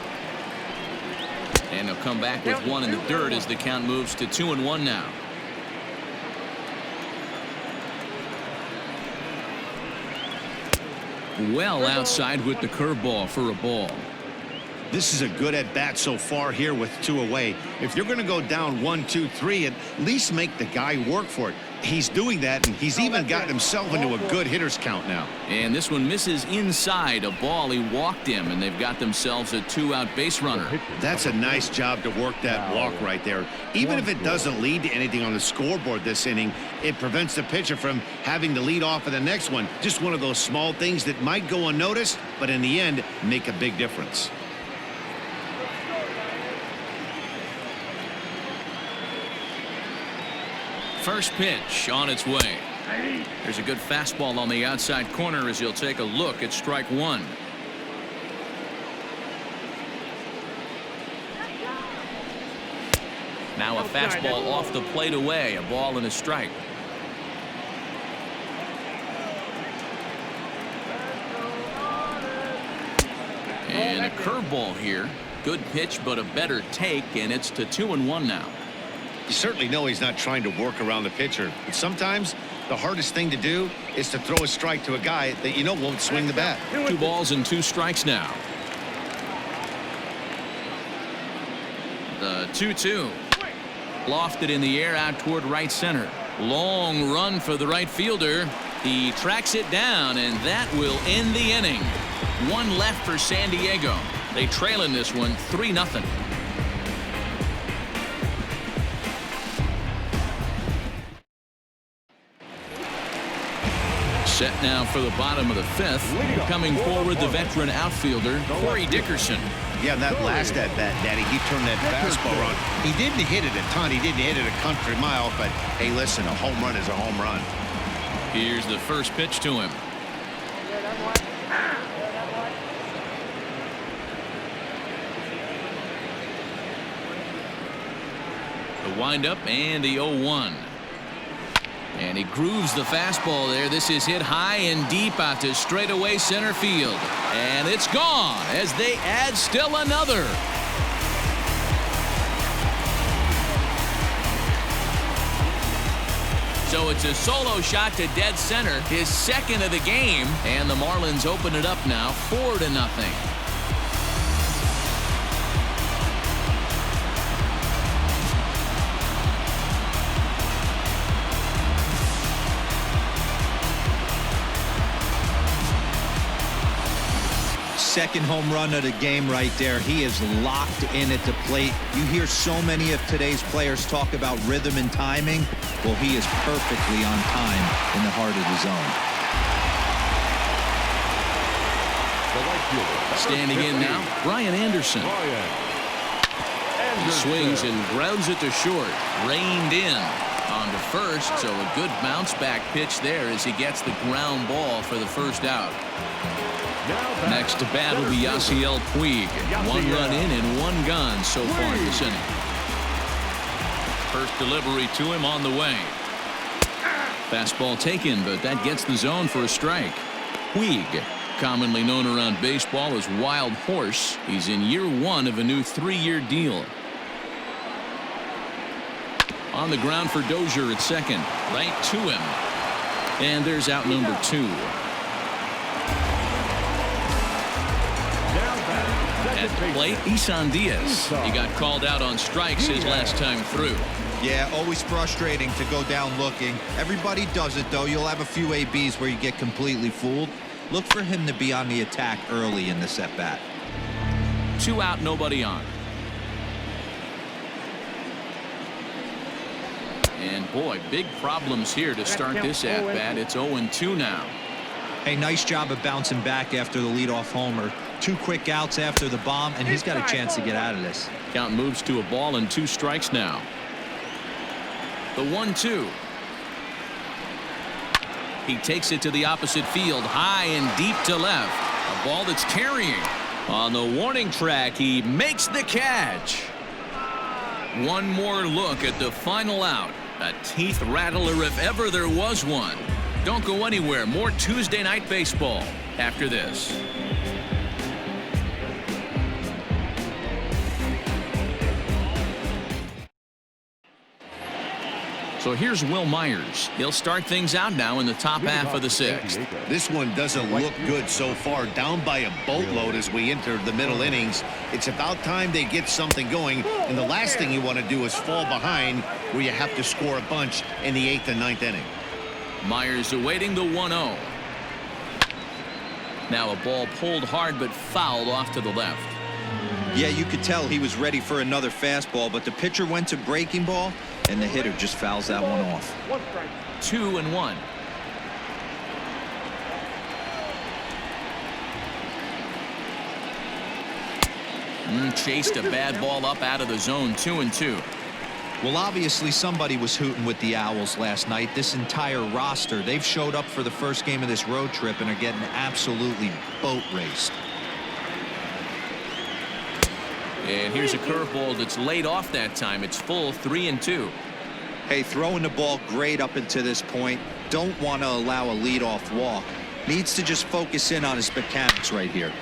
and he'll come back with 1 in the dirt as the count moves to 2-1 now. well outside with the curveball for a ball. This is a good at-bat so far here with 2 away. If you're going to go down 1, 2, 3, at least make the guy work for it. He's doing that, and he's even gotten himself into a good hitter's count now. And this one misses inside a ball. He walked him, and they've got themselves a 2-out base runner. That's a nice job to work that walk right there. Even if it doesn't lead to anything on the scoreboard this inning, it prevents the pitcher from having to lead off of the next one. Just one of those small things that might go unnoticed, but in the end, make a big difference. First pitch on its way. There's a good fastball on the outside corner as he'll take a look at strike 1. Now a fastball off the plate away. A ball and a strike. And a curveball here. Good pitch, but a better take, and it's to 2-1 now. You certainly know he's not trying to work around the pitcher, but sometimes the hardest thing to do is to throw a strike to a guy that you know won't swing the bat. 2 balls and 2 strikes now. The 2-2. Lofted in the air out toward right center. Long run for the right fielder. He tracks it down, and that will end the inning. 1 left for San Diego. They trail in this one 3-0. Set now for the bottom of the 5th. Coming forward, the veteran outfielder, Corey Dickerson. Yeah, that last at-bat, Daddy, he turned that fastball on. He didn't hit it a ton. He didn't hit it a country mile, but hey, listen, a home run is a home run. Here's the first pitch to him. The windup and the 0-1. And he grooves the fastball there. This is hit high and deep out to straightaway center field. And it's gone as they add still another. So it's a solo shot to dead center, his second of the game. And the Marlins open it up now 4-0. Second home run of the game right there. He is locked in at the plate. You hear so many of today's players talk about rhythm and timing. Well, he is perfectly on time in the heart of the zone. Standing in now, Brian Anderson. He swings and grounds it to short. Reined in on to first, so a good bounce back pitch there as he gets the ground ball for the first out. Next to bat will be Yasiel Puig. 1 run in and 1 gone so far this inning. First delivery to him on the way. Fastball taken, but that gets the zone for a strike. Puig, commonly known around baseball as Wild Horse. He's in year 1 of a new 3-year deal. On the ground for Dozier at second. Right to him. And there's out number 2. At the plate, Isan Diaz. He got called out on strikes his last time through. Yeah, always frustrating to go down looking. Everybody does it, though. You'll have a few ABs where you get completely fooled. Look for him to be on the attack early in this at-bat. 2 out, nobody on. And boy, big problems here to start this at-bat. It's 0-2 now. Hey, nice job of bouncing back after the leadoff homer. 2 quick outs after the bomb, and he's got a chance to get out of this. Count moves to a ball and 2 strikes now. The 1-2. He takes it to the opposite field, high and deep to left. A ball that's carrying. On the warning track, he makes the catch. One more look at the final out. A teeth rattler if ever there was one. Don't go anywhere. More Tuesday Night Baseball after this. So here's Will Myers. He'll start things out now in the top half of the sixth. This one doesn't look good so far. Down by a boatload as we enter the middle innings. It's about time they get something going. And the last thing you want to do is fall behind where you have to score a bunch in the 8th and 9th inning. Myers awaiting the 1-0. Now a ball pulled hard but fouled off to the left. Yeah, you could tell he was ready for another fastball, but the pitcher went to breaking ball, and the hitter just fouls that one off. 2-1. Chased a bad ball up out of the zone. 2-2. Well, obviously somebody was hooting with the Owls last night. This entire roster, they've showed up for the first game of this road trip and are getting absolutely boat raced. And here's a curveball that's laid off that time. It's full. 3-2. Hey, throwing the ball great up until this point. Don't want to allow a leadoff walk. Needs to just focus in on his mechanics right here.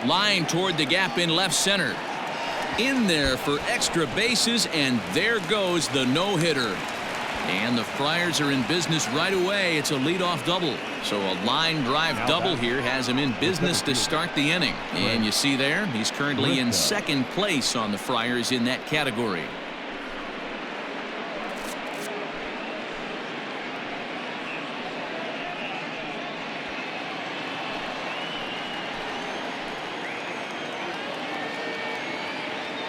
Line toward the gap in left center. In there for extra bases, and there goes the no-hitter. And the Friars are in business right away. It's a leadoff double. So a line drive double here has him in business to start the inning. And you see there, he's currently in second place on the Friars in that category.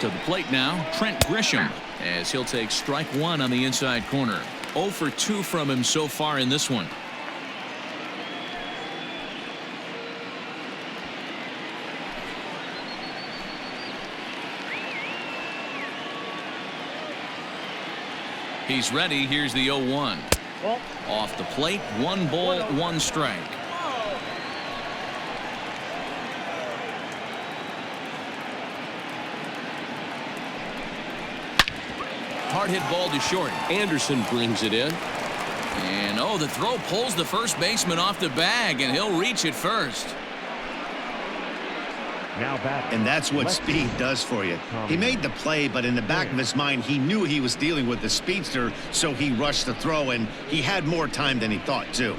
To the plate now, Trent Grisham, as he'll take strike one on the inside corner. 0 for 2 from him so far in this one. He's ready. Here's the 0-1. Off the plate, 1 ball, 1 strike. Hard hit ball to short. Anderson brings it in. And the throw pulls the first baseman off the bag, and he'll reach it first. And that's what speed does for you. He made the play, but in the back of his mind, he knew he was dealing with the speedster, so he rushed the throw, and he had more time than he thought, too.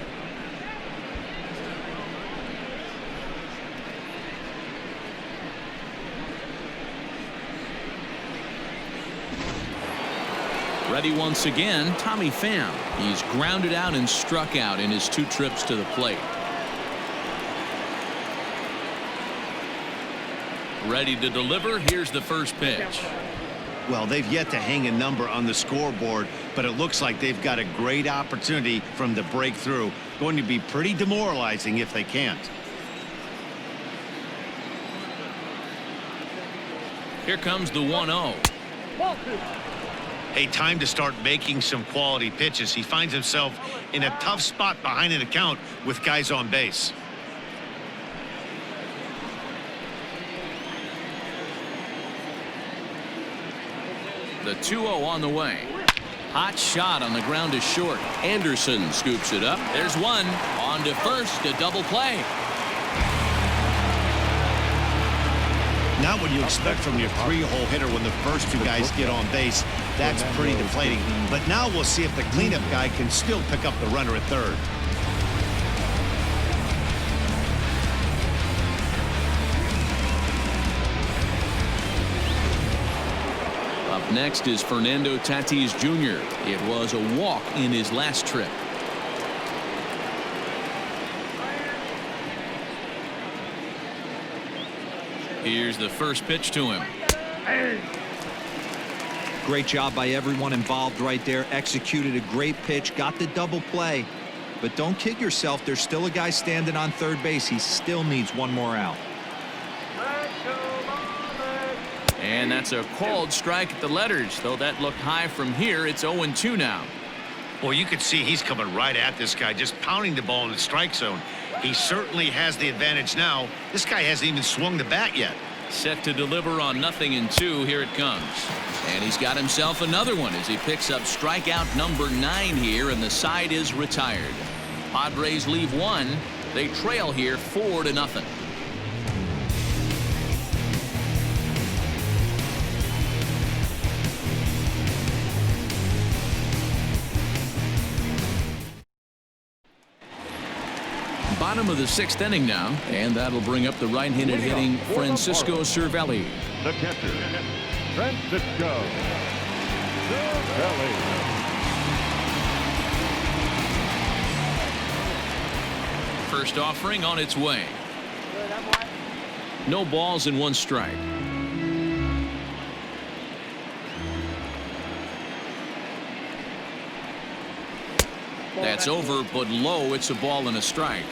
Ready once again, Tommy Pham. He's grounded out and struck out in his 2 trips to the plate. Ready to deliver. Here's the first pitch. Well, they've yet to hang a number on the scoreboard, but it looks like they've got a great opportunity from the breakthrough. Going to be pretty demoralizing if they can't. Here comes the 1-0. Hey, time to start making some quality pitches. He finds himself in a tough spot behind an account with guys on base. The 2-0 on the way. Hot shot on the ground to short. Anderson scoops it up. There's one. On to first, a double play. Not what you expect from your 3-hole hitter when the first 2 guys get on base. That's pretty deflating. But now we'll see if the cleanup guy can still pick up the runner at third. Up next is Fernando Tatis Jr. It was a walk in his last trip. Here's the first pitch to him. Great job by everyone involved right there. Executed a great pitch, got the double play. But don't kid yourself, there's still a guy standing on third base. He still needs 1 more out. And that's a called strike at the letters. Though that looked high from here, it's 0-2 now. Well, you can see he's coming right at this guy, just pounding the ball in the strike zone. He certainly has the advantage now. This guy hasn't even swung the bat yet. Set to deliver on 0-2. Here it comes. And he's got himself another one as he picks up strikeout number 9 here, and the side is retired. Padres leave 1. They trail here 4-0. Bottom of the 6th inning now, and that'll bring up the right-handed hitting Francisco Cervelli. The catcher, Francisco Cervelli. First offering on its way. No balls and 1 strike. That's over, but low. It's a ball and a strike.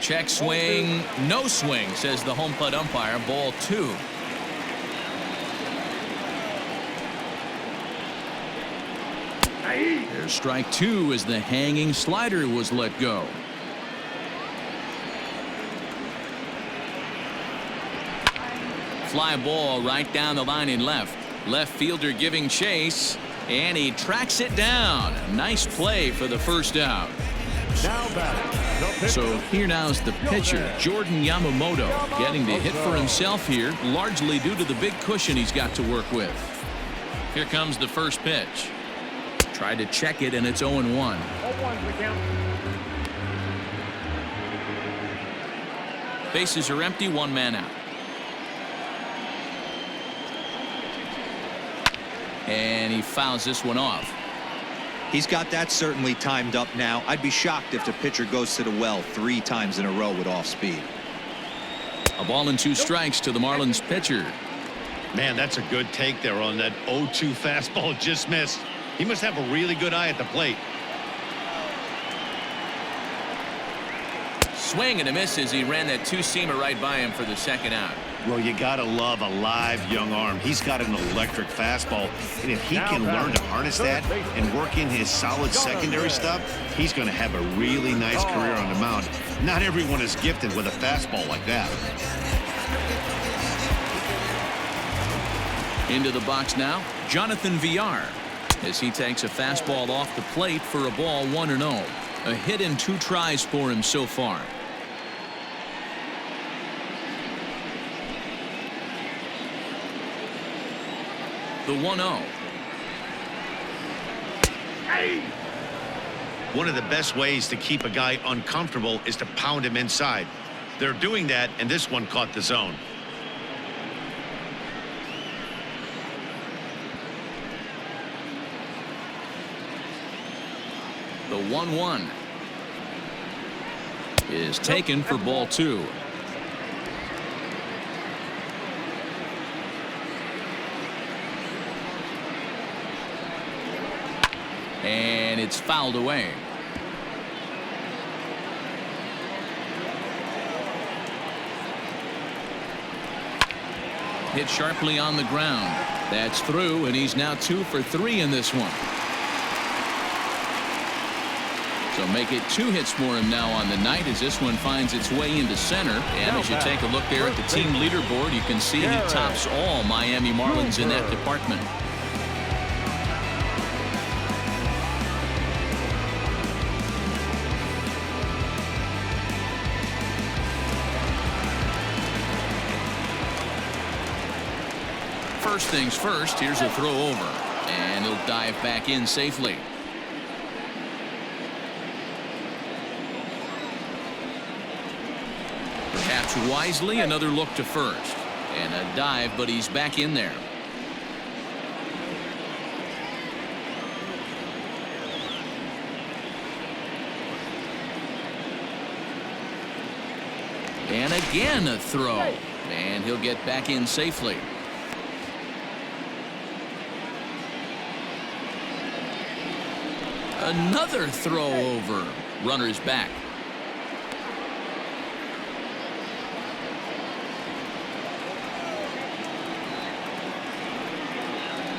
Check swing, no swing, says the home plate umpire. Ball 2. There's strike 2 as the hanging slider was let go. Fly ball right down the line in left. Left fielder giving chase, and he tracks it down. Nice play for the first out. Now back. So here now's the pitcher, Jordan Yamamoto, getting the hit for himself here, largely due to the big cushion he's got to work with. Here comes the first pitch. Tried to check it, and it's 0-1. 0-1 the count. Bases are empty, 1 man out. And he fouls this one off. He's got that certainly timed up now. I'd be shocked if the pitcher goes to the well 3 times in a row with off speed. A ball and 2 strikes to the Marlins pitcher. Man, that's a good take there on that 0-2 fastball just missed. He must have a really good eye at the plate. Swing and a miss as he ran that 2-seamer right by him for the 2nd out. Well, you gotta love a live young arm. He's got an electric fastball, and if he can learn to harness that and work in his solid secondary stuff, he's going to have a really nice career on the mound. Not everyone is gifted with a fastball like that. Into the box now, Jonathan Villar, as he takes a fastball off the plate for a ball 1-0. A hit in 2 tries for him so far. The 1-0. One of the best ways to keep a guy uncomfortable is to pound him inside. They're doing that, and this one caught the zone. The 1-1 is taken for ball 2. And it's fouled away. Hit sharply on the ground. That's through, and he's now 2 for 3 in this one. So make it 2 hits for him now on the night as this one finds its way into center. And as you take a look there at the team leaderboard, you can see he tops all Miami Marlins in that department. First things first, here's a throw over, and he'll dive back in safely. Perhaps wisely, another look to first, and a dive, but he's back in there. And again a throw, and he'll get back in safely. Another throw over. Runner's back.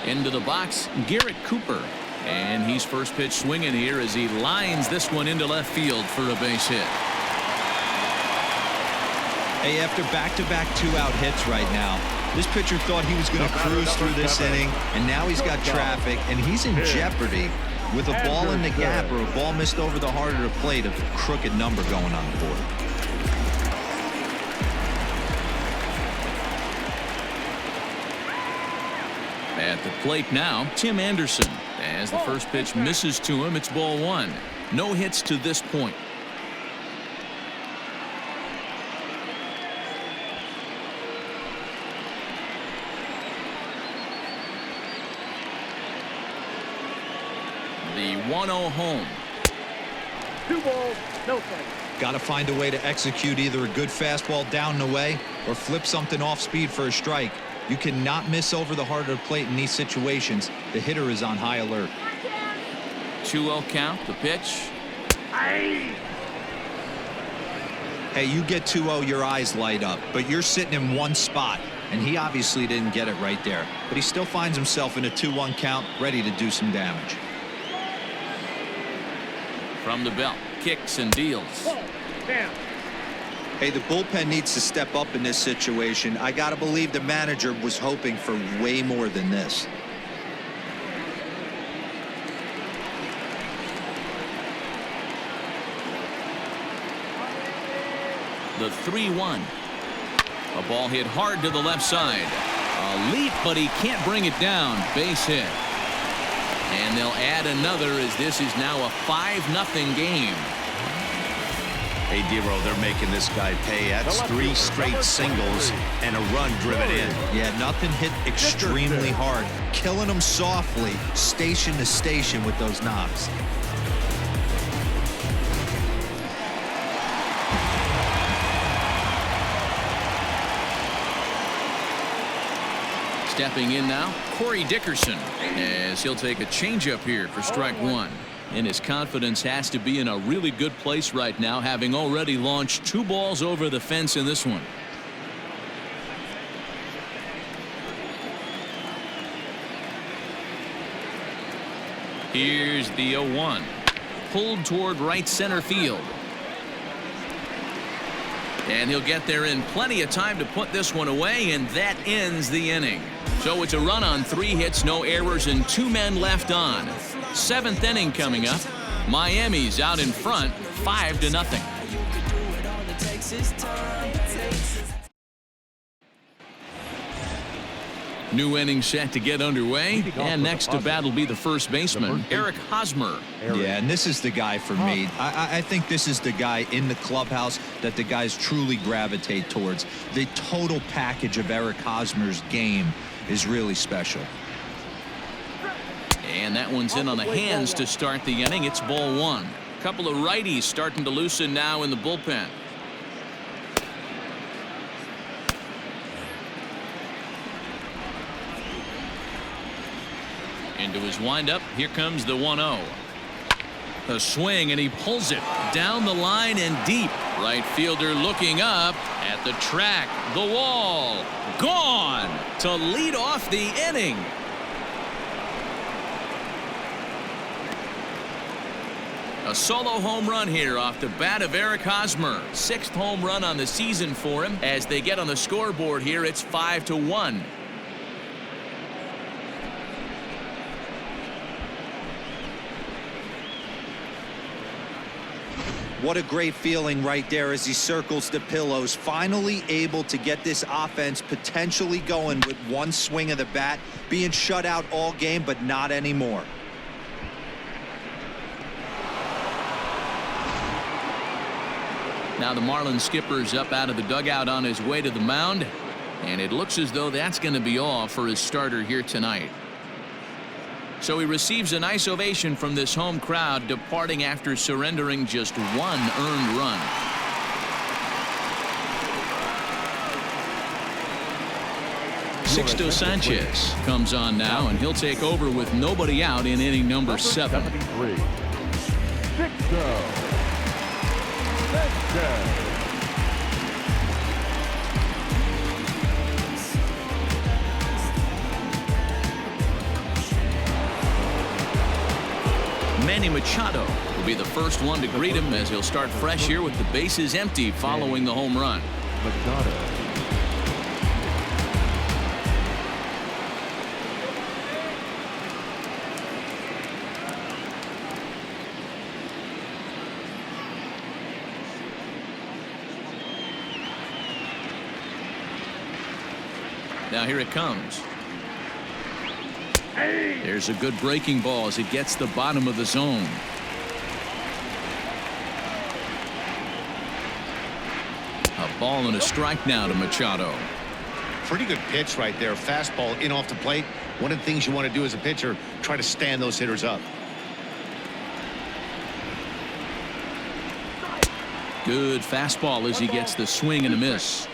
Into the box, Garrett Cooper. And he's first pitch swinging here as he lines this one into left field for a base hit. Hey, after back-to-back 2-out hits right now, this pitcher thought he was going to cruise through this inning, and now he's got traffic, and he's in jeopardy with a ball in the gap or a ball missed over the heart of the plate, a crooked number going on the board. At the plate now, Tim Anderson. As the first pitch misses to him, it's ball one. No hits to this point. The 1-0 home. 2 balls, no strikes. Got to find a way to execute either a good fastball down and away or flip something off speed for a strike. You cannot miss over the heart of the plate in these situations. The hitter is on high alert. 2-0 count. The pitch. Hey, you get 2-0, your eyes light up, but you're sitting in one spot, and he obviously didn't get it right there. But he still finds himself in a 2-1 count, ready to do some damage. From the belt, kicks and deals. Down. Hey, the bullpen needs to step up in this situation. I got to believe the manager was hoping for way more than this. The 3-1. A ball hit hard to the left side. A leap, but he can't bring it down. Base hit. And they'll add another as this is now a 5-0 game. Hey, Dero, they're making this guy pay. That's 3 straight singles and a run driven in. Yeah, nothing hit extremely hard. Killing them softly, station to station with those knocks. Stepping in now, Corey Dickerson, as he'll take a changeup here for strike one. And his confidence has to be in a really good place right now, having already launched 2 balls over the fence in this one. Here's the 0-1. Pulled toward right center field. And he'll get there in plenty of time to put this one away, and that ends the inning. So it's a run on 3 hits, no errors, and 2 men left on. 7th inning coming up. Miami's out in front, 5-0. New inning set to get underway, and next to bat will be the first baseman, Eric Hosmer. Yeah, and this is the guy for me. I think this is the guy in the clubhouse that the guys truly gravitate towards. The total package of Eric Hosmer's game is really special. And that one's in on the hands to start the inning. It's ball one. A couple of righties starting to loosen now in the bullpen. Into his windup. Here comes the 1-0. A swing, and he pulls it down the line and deep. Right fielder looking up at the track. The wall. Gone to lead off the inning. A solo home run here off the bat of Eric Hosmer. 6th home run on the season for him. As they get on the scoreboard here, it's 5-1. What a great feeling right there as he circles the pillows, finally able to get this offense potentially going with one swing of the bat, being shut out all game, but not anymore. Now the Marlins skipper's up out of the dugout on his way to the mound, and it looks as though that's going to be all for his starter here tonight. So he receives a nice ovation from this home crowd, departing after surrendering just 1 earned run. Sixto Sanchez comes on now, and he'll take over with nobody out in inning number 7. 73. Sixto Sanchez. Manny Machado will be the first one to greet him as he'll start fresh here with the bases empty following the home run. Machado. Now here it comes. There's a good breaking ball as it gets the bottom of the zone. A ball and a strike now to Machado. Pretty good pitch right there. Fastball in off the plate. One of the things you want to do as a pitcher, try to stand those hitters up. Good fastball as he gets the swing and a miss.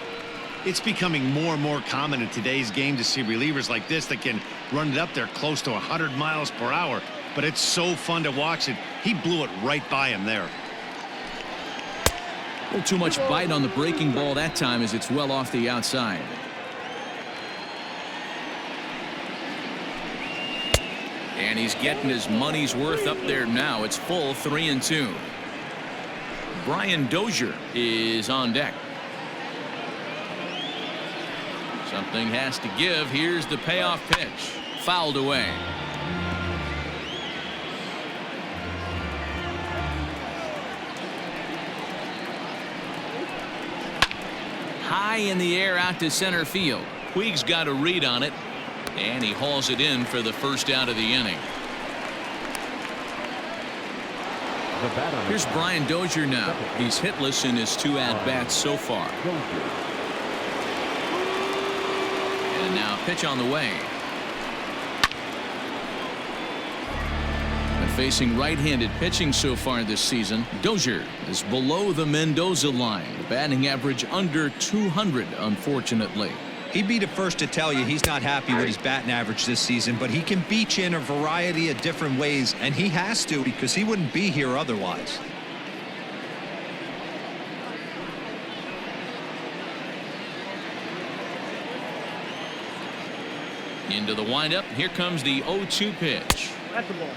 It's becoming more and more common in today's game to see relievers like this that can run it up there close to 100 miles per hour. But it's so fun to watch it. He blew it right by him there. A little too much bite on the breaking ball that time as it's well off the outside. And he's getting his money's worth up there now. It's full 3-2. Brian Dozier is on deck. Something has to give. Here's the payoff pitch. Fouled away. High in the air out to center field. Puig's got a read on it, and he hauls it in for the first out of the inning. Here's Brian Dozier now. He's hitless in his 2 at-bats so far. And now pitch on the way. And facing right-handed pitching so far this season, Dozier is below the Mendoza line. Batting average under 200, unfortunately. He'd be the first to tell you he's not happy with his batting average this season, but he can beat you in a variety of different ways, and he has to because he wouldn't be here otherwise. Into the windup. Here comes the 0-2 pitch. That's the ball.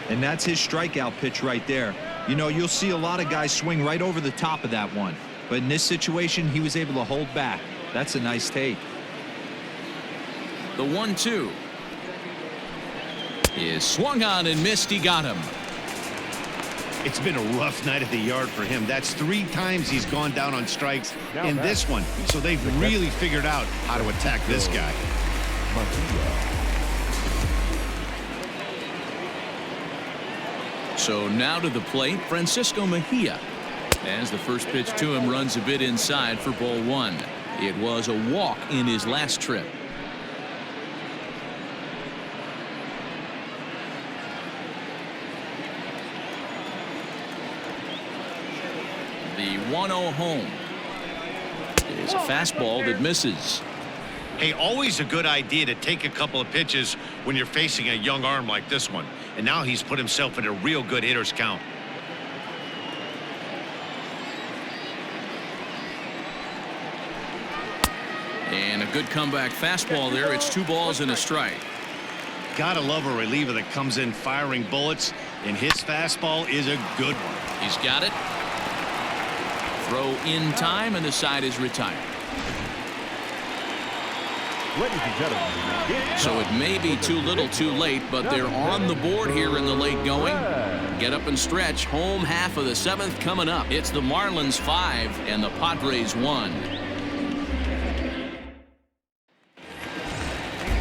And that's his strikeout pitch right there. You know, you'll see a lot of guys swing right over the top of that one, but in this situation he was able to hold back. That's a nice take. The 1-2 is swung on and missed. He got him. It's been a rough night at the yard for him. That's 3 times he's gone down on strikes in this one. So they've really figured out how to attack this guy. So now to the plate, Francisco Mejia. As the first pitch to him runs a bit inside for ball 1. It was a walk in his last trip. The 1-0 home. It is a fastball that misses. Hey, always a good idea to take a couple of pitches when you're facing a young arm like this one. And now he's put himself in a real good hitter's count. And a good comeback fastball there. It's 2 balls and a strike. Gotta love a reliever that comes in firing bullets, and his fastball is a good one. He's got it. Throw in time, and the side is retired. Ladies and gentlemen, So it may be too little too late, but they're on the board here in the late going. Get up and stretch. Home half of the 7th coming up. It's the Marlins 5 and the Padres 1.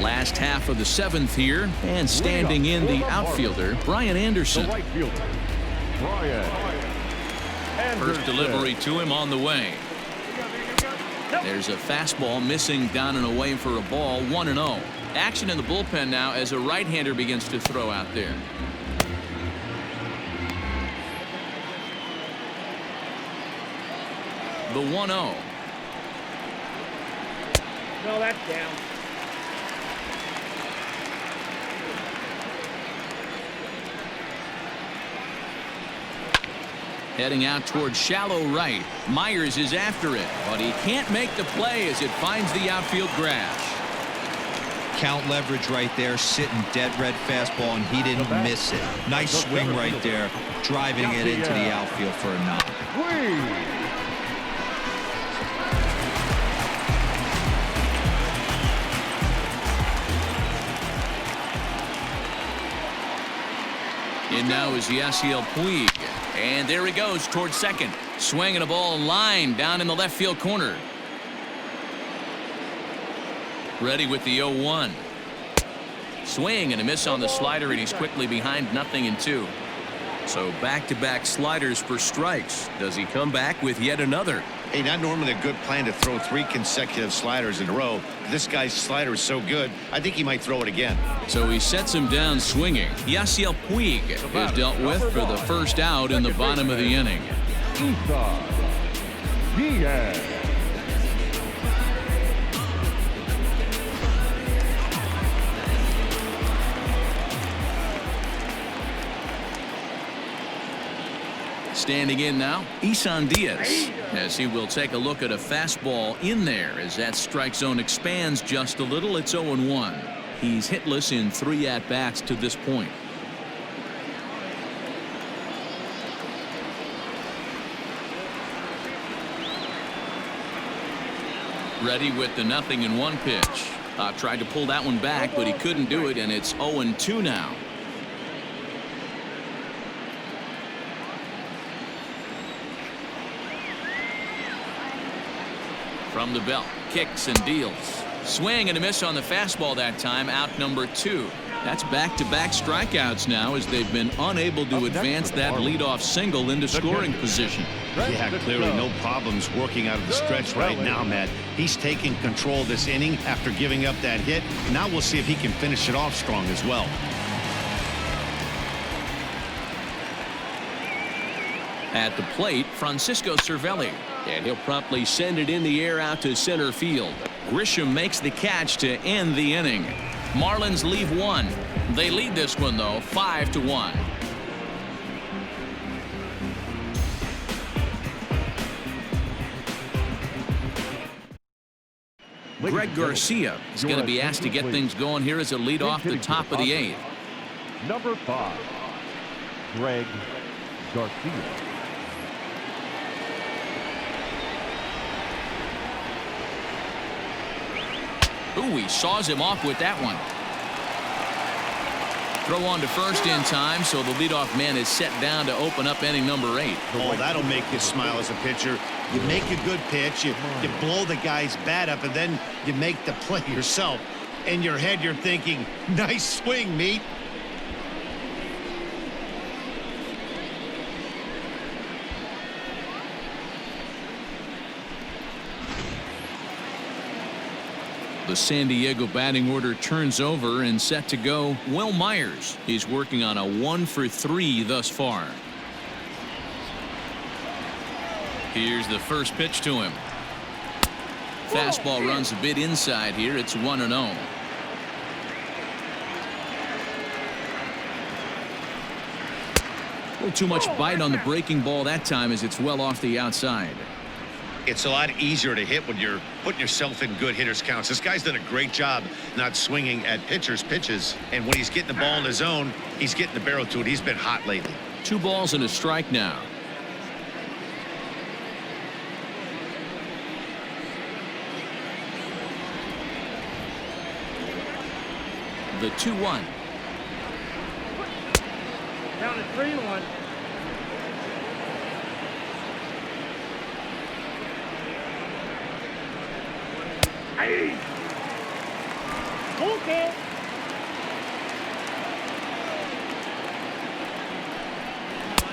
Last half of the 7th here, and standing in the outfielder, Brian Anderson. the right fielder, Brian Anderson. First delivery to him on the way. There's a fastball missing down and away for a ball. 1-0. Action in the bullpen now as a right-hander begins to throw out there. The 1-0. No, that's down. Heading out towards shallow right. Myers is after it, but he can't make the play as it finds the outfield grass. Count leverage right there, sitting dead red fastball, and he didn't miss it. Nice swing right there, driving it into the outfield for a knock. In now is Yasiel Puig. And there he goes towards second. Swinging a ball line down in the left field corner. Ready with the 0-1. Swing and a miss on the slider, and he's quickly behind 0-2. So back-to-back sliders for strikes. Does he come back with yet another? Hey, not normally a good plan to throw 3 consecutive sliders in a row. This guy's slider is so good, I think he might throw it again. So he sets him down swinging. Yasiel Puig is dealt with for the first out in the bottom of the inning. Diaz. Standing in now, Isan Diaz, as he will take a look at a fastball in there as that strike zone expands just a little. It's 0-1. He's hitless in 3 at-bats to this point. Ready with the 0-1 pitch. Tried to pull that one back, but he couldn't do it, and it's 0-2 now. From the belt, kicks and deals. Swing and a miss on the fastball that time, out number 2. That's back-to-back strikeouts now as they've been unable to advance that leadoff single into scoring position. Yeah, clearly no problems working out of the stretch right now, Matt. He's taking control of this inning after giving up that hit. Now we'll see if he can finish it off strong as well. At the plate, Francisco Cervelli. And he'll promptly send it in the air out to center field. Grisham makes the catch to end the inning. Marlins leave 1. They lead this one, though, 5-1. Greg Garcia is going to be asked to get things going here as a lead off the top of the 8th. Number 5, Greg Garcia. Ooh, he saws him off with that one. Throw on to first in time, so the leadoff man is set down to open up inning number 8. Oh, that'll make you smile as a pitcher. You make a good pitch, you blow the guy's bat up, and then you make the play yourself. In your head, you're thinking, nice swing, meat. The San Diego batting order turns over and set to go. Will Myers. He's working on a 1-for-3 thus far. Here's the first pitch to him. Fastball runs a bit inside here. It's 1-0. A little too much bite on the breaking ball that time as it's well off the outside. It's a lot easier to hit when you're putting yourself in good hitters counts. This guy's done a great job not swinging at pitchers' pitches. And when he's getting the ball in his zone, he's getting the barrel to it. He's been hot lately. 2 balls and a strike now. The 2-1. Down at 3-1. Okay.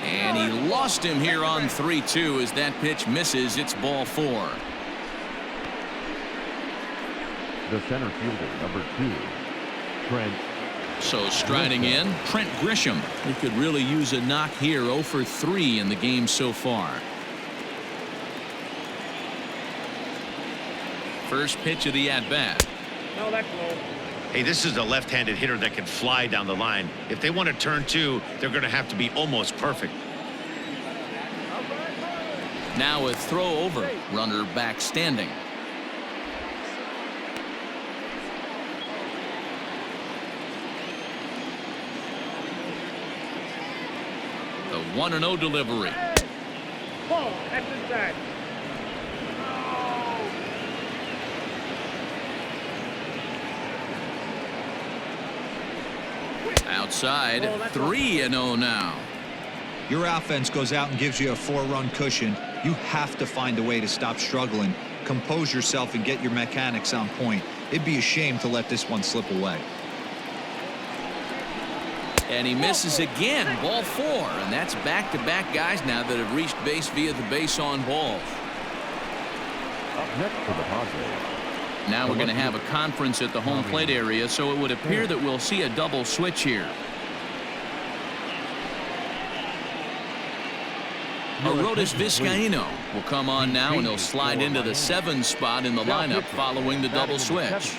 And he lost him here on 3-2 as that pitch misses. It's ball 4. The center fielder, number 2, Trent. So striding in, Trent Grisham. He could really use a knock here. 0-for-3 in the game so far. First pitch of the at-bat. No, that's low. Hey, this is a left-handed hitter that can fly down the line. If they want to turn 2, they're going to have to be almost perfect. Now a throw over. Runner back standing. The 1-0 delivery. Ball, that's inside. Outside, 3-0 now. Your offense goes out and gives you a 4-run cushion. You have to find a way to stop struggling, compose yourself, and get your mechanics on point. It'd be a shame to let this one slip away. And he misses again. Ball 4. And that's back-to-back guys now that have reached base via the base on balls. Up next for the Padres. Now we're going to have a conference at the home plate area, so it would appear that we'll see a double switch here. Arodys Vizcaíno will come on now, and he'll slide into the 7 spot in the lineup following the double switch.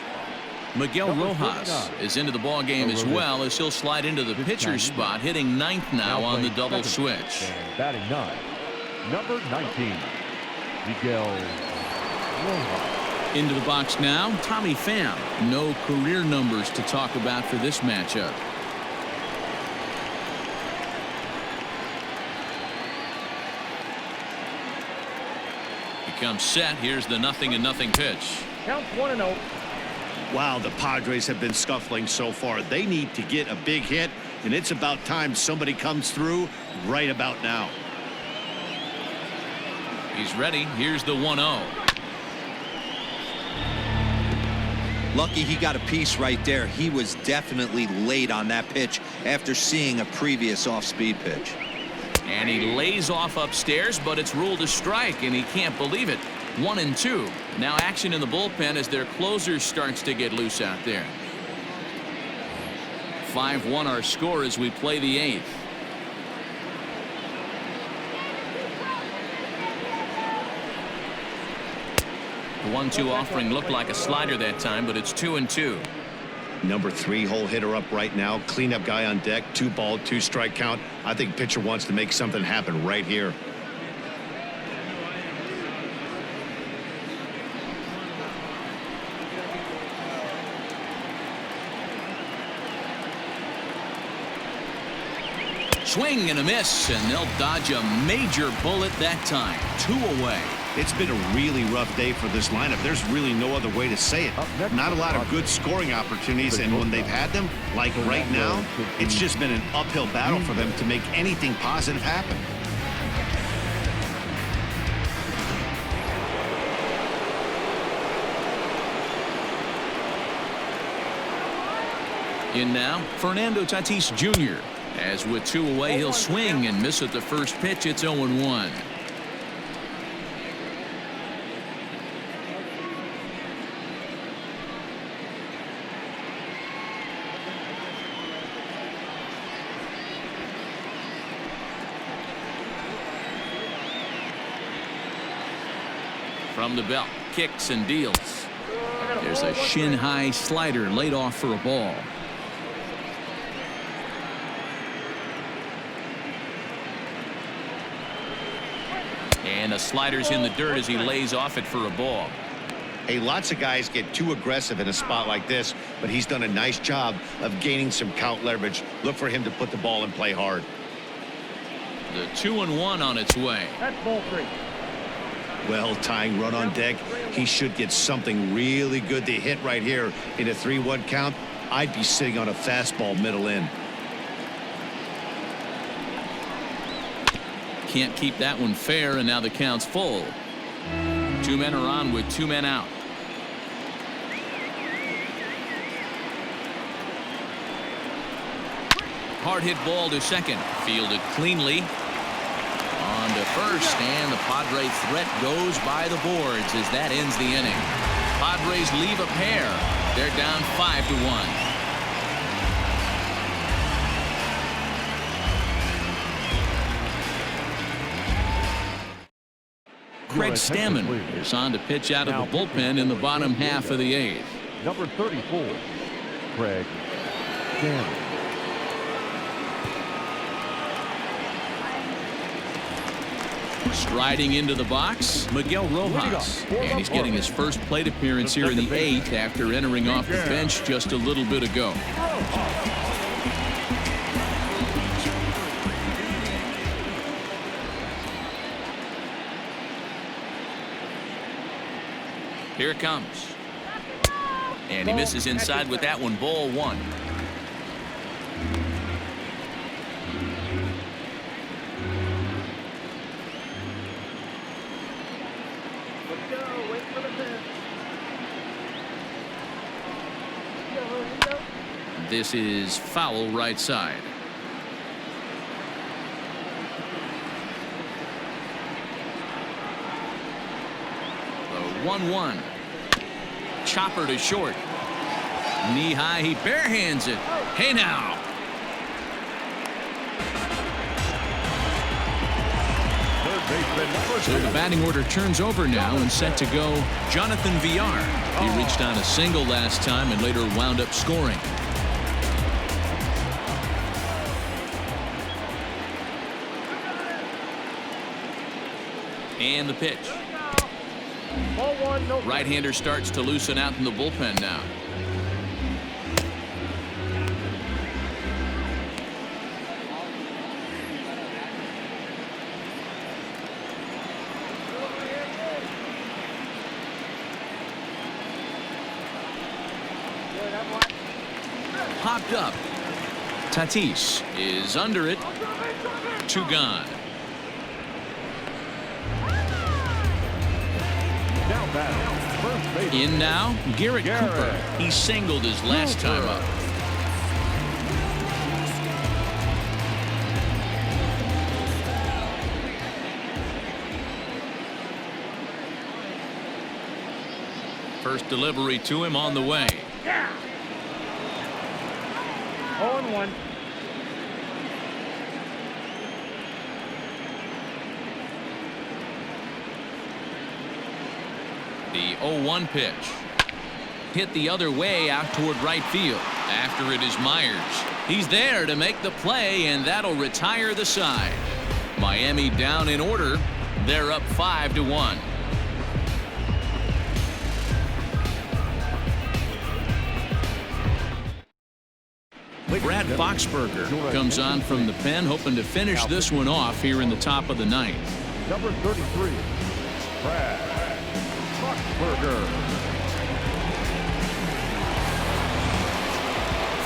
Miguel Rojas is into the ball game as well, as he'll slide into the pitcher's spot, hitting 9th now on the double switch. Batting 9, number 19, Miguel Rojas. Into the box now, Tommy Pham. No career numbers to talk about for this matchup. He comes set. Here's the 0-0 pitch. Counts 1-0. Wow, the Padres have been scuffling so far. They need to get a big hit, and it's about time somebody comes through right about now. He's ready. Here's the 1-0. Lucky he got a piece right there. He was definitely late on that pitch after seeing a previous off-speed pitch. And he lays off upstairs, but it's ruled a strike, and he can't believe it. 1-2. Now action in the bullpen as their closer starts to get loose out there. 5-1 our score as we play the 8th. The 1-2 offering looked like a slider that time, but it's 2-2. Number 3 hole hitter up right now. Cleanup guy on deck. 2-ball, 2-strike count. I think pitcher wants to make something happen right here. Swing and a miss, and they'll dodge a major bullet that time. 2 away. It's been a really rough day for this lineup. There's really no other way to say it. Not a lot of good scoring opportunities, and when they've had them, like right now, it's just been an uphill battle for them to make anything positive happen. In now, Fernando Tatis Jr. As with 2 away, he'll swing and miss at the first pitch. It's 0-1. From the belt, kicks and deals. There's a shin-high slider laid off for a ball. And the slider's in the dirt as he lays off it for a ball. Hey, lots of guys get too aggressive in a spot like this, but he's done a nice job of gaining some count leverage. Look for him to put the ball in play hard. The 2-1 on its way. That's ball 3. Well, tying run on deck. He should get something really good to hit right here in a 3-1 count. I'd be sitting on a fastball middle in. Can't keep that one fair, and now the count's full. 2 men are on with 2 men out. Hard hit ball to second. Fielded cleanly. On to first, and the Padre threat goes by the boards as that ends the inning. Padres leave a pair. They're down 5-1. Craig Stammen is on to pitch out of the bullpen in the bottom half of the 8th. Number 34, Craig Stammen. Striding into the box, Miguel Rojas. And he's getting his first plate appearance here in the 8th after entering off the bench just a little bit ago. Here it comes. And he misses inside with that one. Ball 1. This is foul right side. 1-1. Chopper to short. Knee high, he barehands it. Hey now. So the batting order turns over now and set to go Jonathan Villar. He reached on a single last time and later wound up scoring. And the pitch. Right-hander starts to loosen out in the bullpen now. Popped up. Tatis is under it. 2 gone. In now, Garrett Cooper. He singled his last time up. First delivery to him on the way. 0-1. The 0-1 pitch. Hit the other way out toward right field. After it is Myers. He's there to make the play, and that'll retire the side. Miami down in order. They're up 5-1. Brad Boxberger comes on from the pen, hoping to finish this one off here in the top of the 9th. Number 33, Brad Boxberger.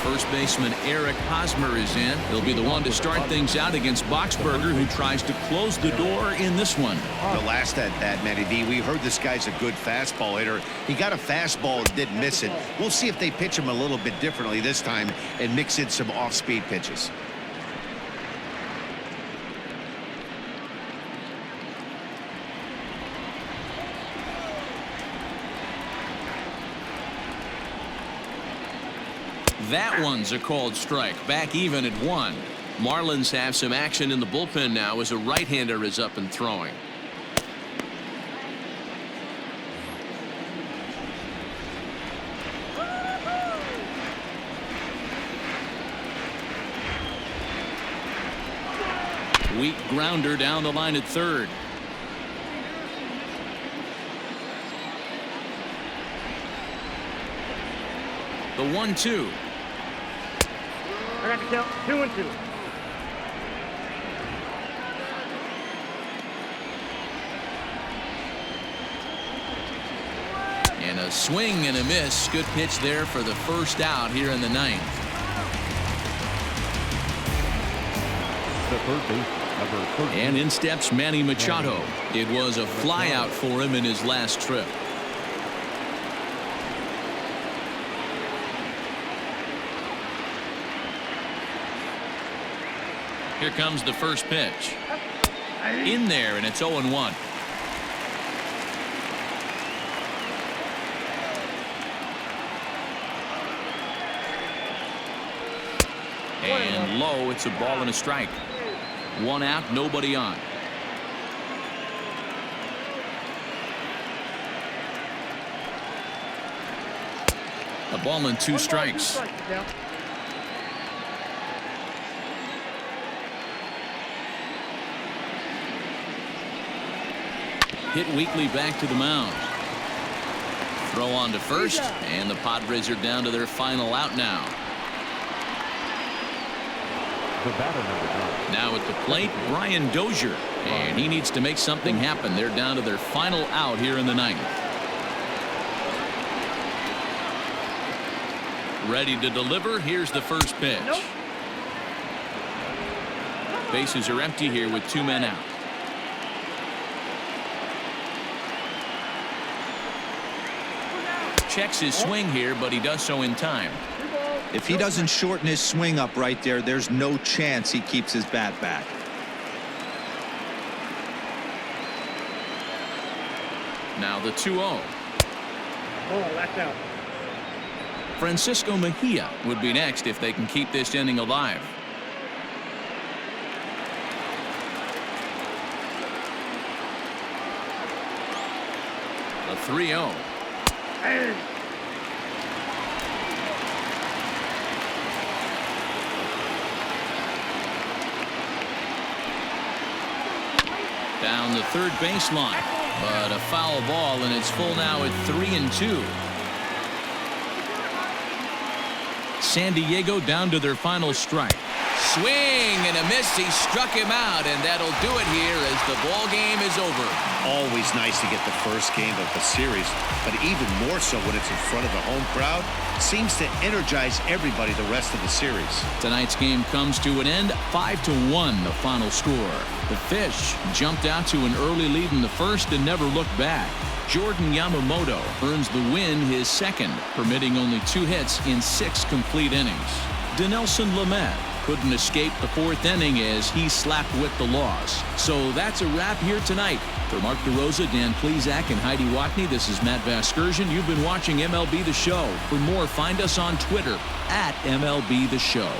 First baseman Eric Hosmer is in. He'll be the one to start things out against Boxberger, who tries to close the door in this one. The last at bat, Matty V, we heard this guy's a good fastball hitter. He got a fastball and didn't miss it. We'll see if they pitch him a little bit differently this time and mix in some off-speed pitches. That one's a called strike. Back even at 1. Marlins have some action in the bullpen now as a right-hander is up and throwing. Weak grounder down the line at third. The 1-2. I got the count. 2-2. And a swing and a miss. Good pitch there for the first out here in the 9th. The third base, number 13. And in steps Manny Machado. It was a flyout for him in his last trip. Here comes the first pitch. In there, and it's 0-1. And low, it's a ball and a strike. 1 out, nobody on. A ball and 2 strikes. Hit weakly back to the mound. Throw on to first, and the Padres are down to their final out now. The batter, number 9. Now at the plate, Brian Dozier, and he needs to make something happen. They're down to their final out here in the 9th. Ready to deliver. Here's the first pitch. Bases are empty here with 2 men out. Checks his swing here, but he does so in time. If he doesn't shorten his swing up right there, there's no chance he keeps his bat back. Now the 2-0. Oh, that's out. Francisco Mejia would be next if they can keep this inning alive. The 3-0. Down the third baseline, but a foul ball, and it's full now at 3-2. San Diego down to their final strike. Swing and a miss. He struck him out, and that'll do it here as the ball game is over. Always nice to get the first game of the series, but even more so when it's in front of the home crowd. Seems to energize everybody the rest of the series. Tonight's game comes to an end, 5-1 the final score. The Fish jumped out to an early lead in the first and never looked back. Jordan Yamamoto earns the win, his second, permitting only 2 hits in 6 complete innings. Dinelson Lamet couldn't escape the 4th inning as he slapped with the loss. So that's a wrap here tonight. For Mark DeRosa, Dan Plesac, and Heidi Watney, this is Matt Vasgersian. You've been watching MLB The Show. For more, find us on Twitter @MLB The Show.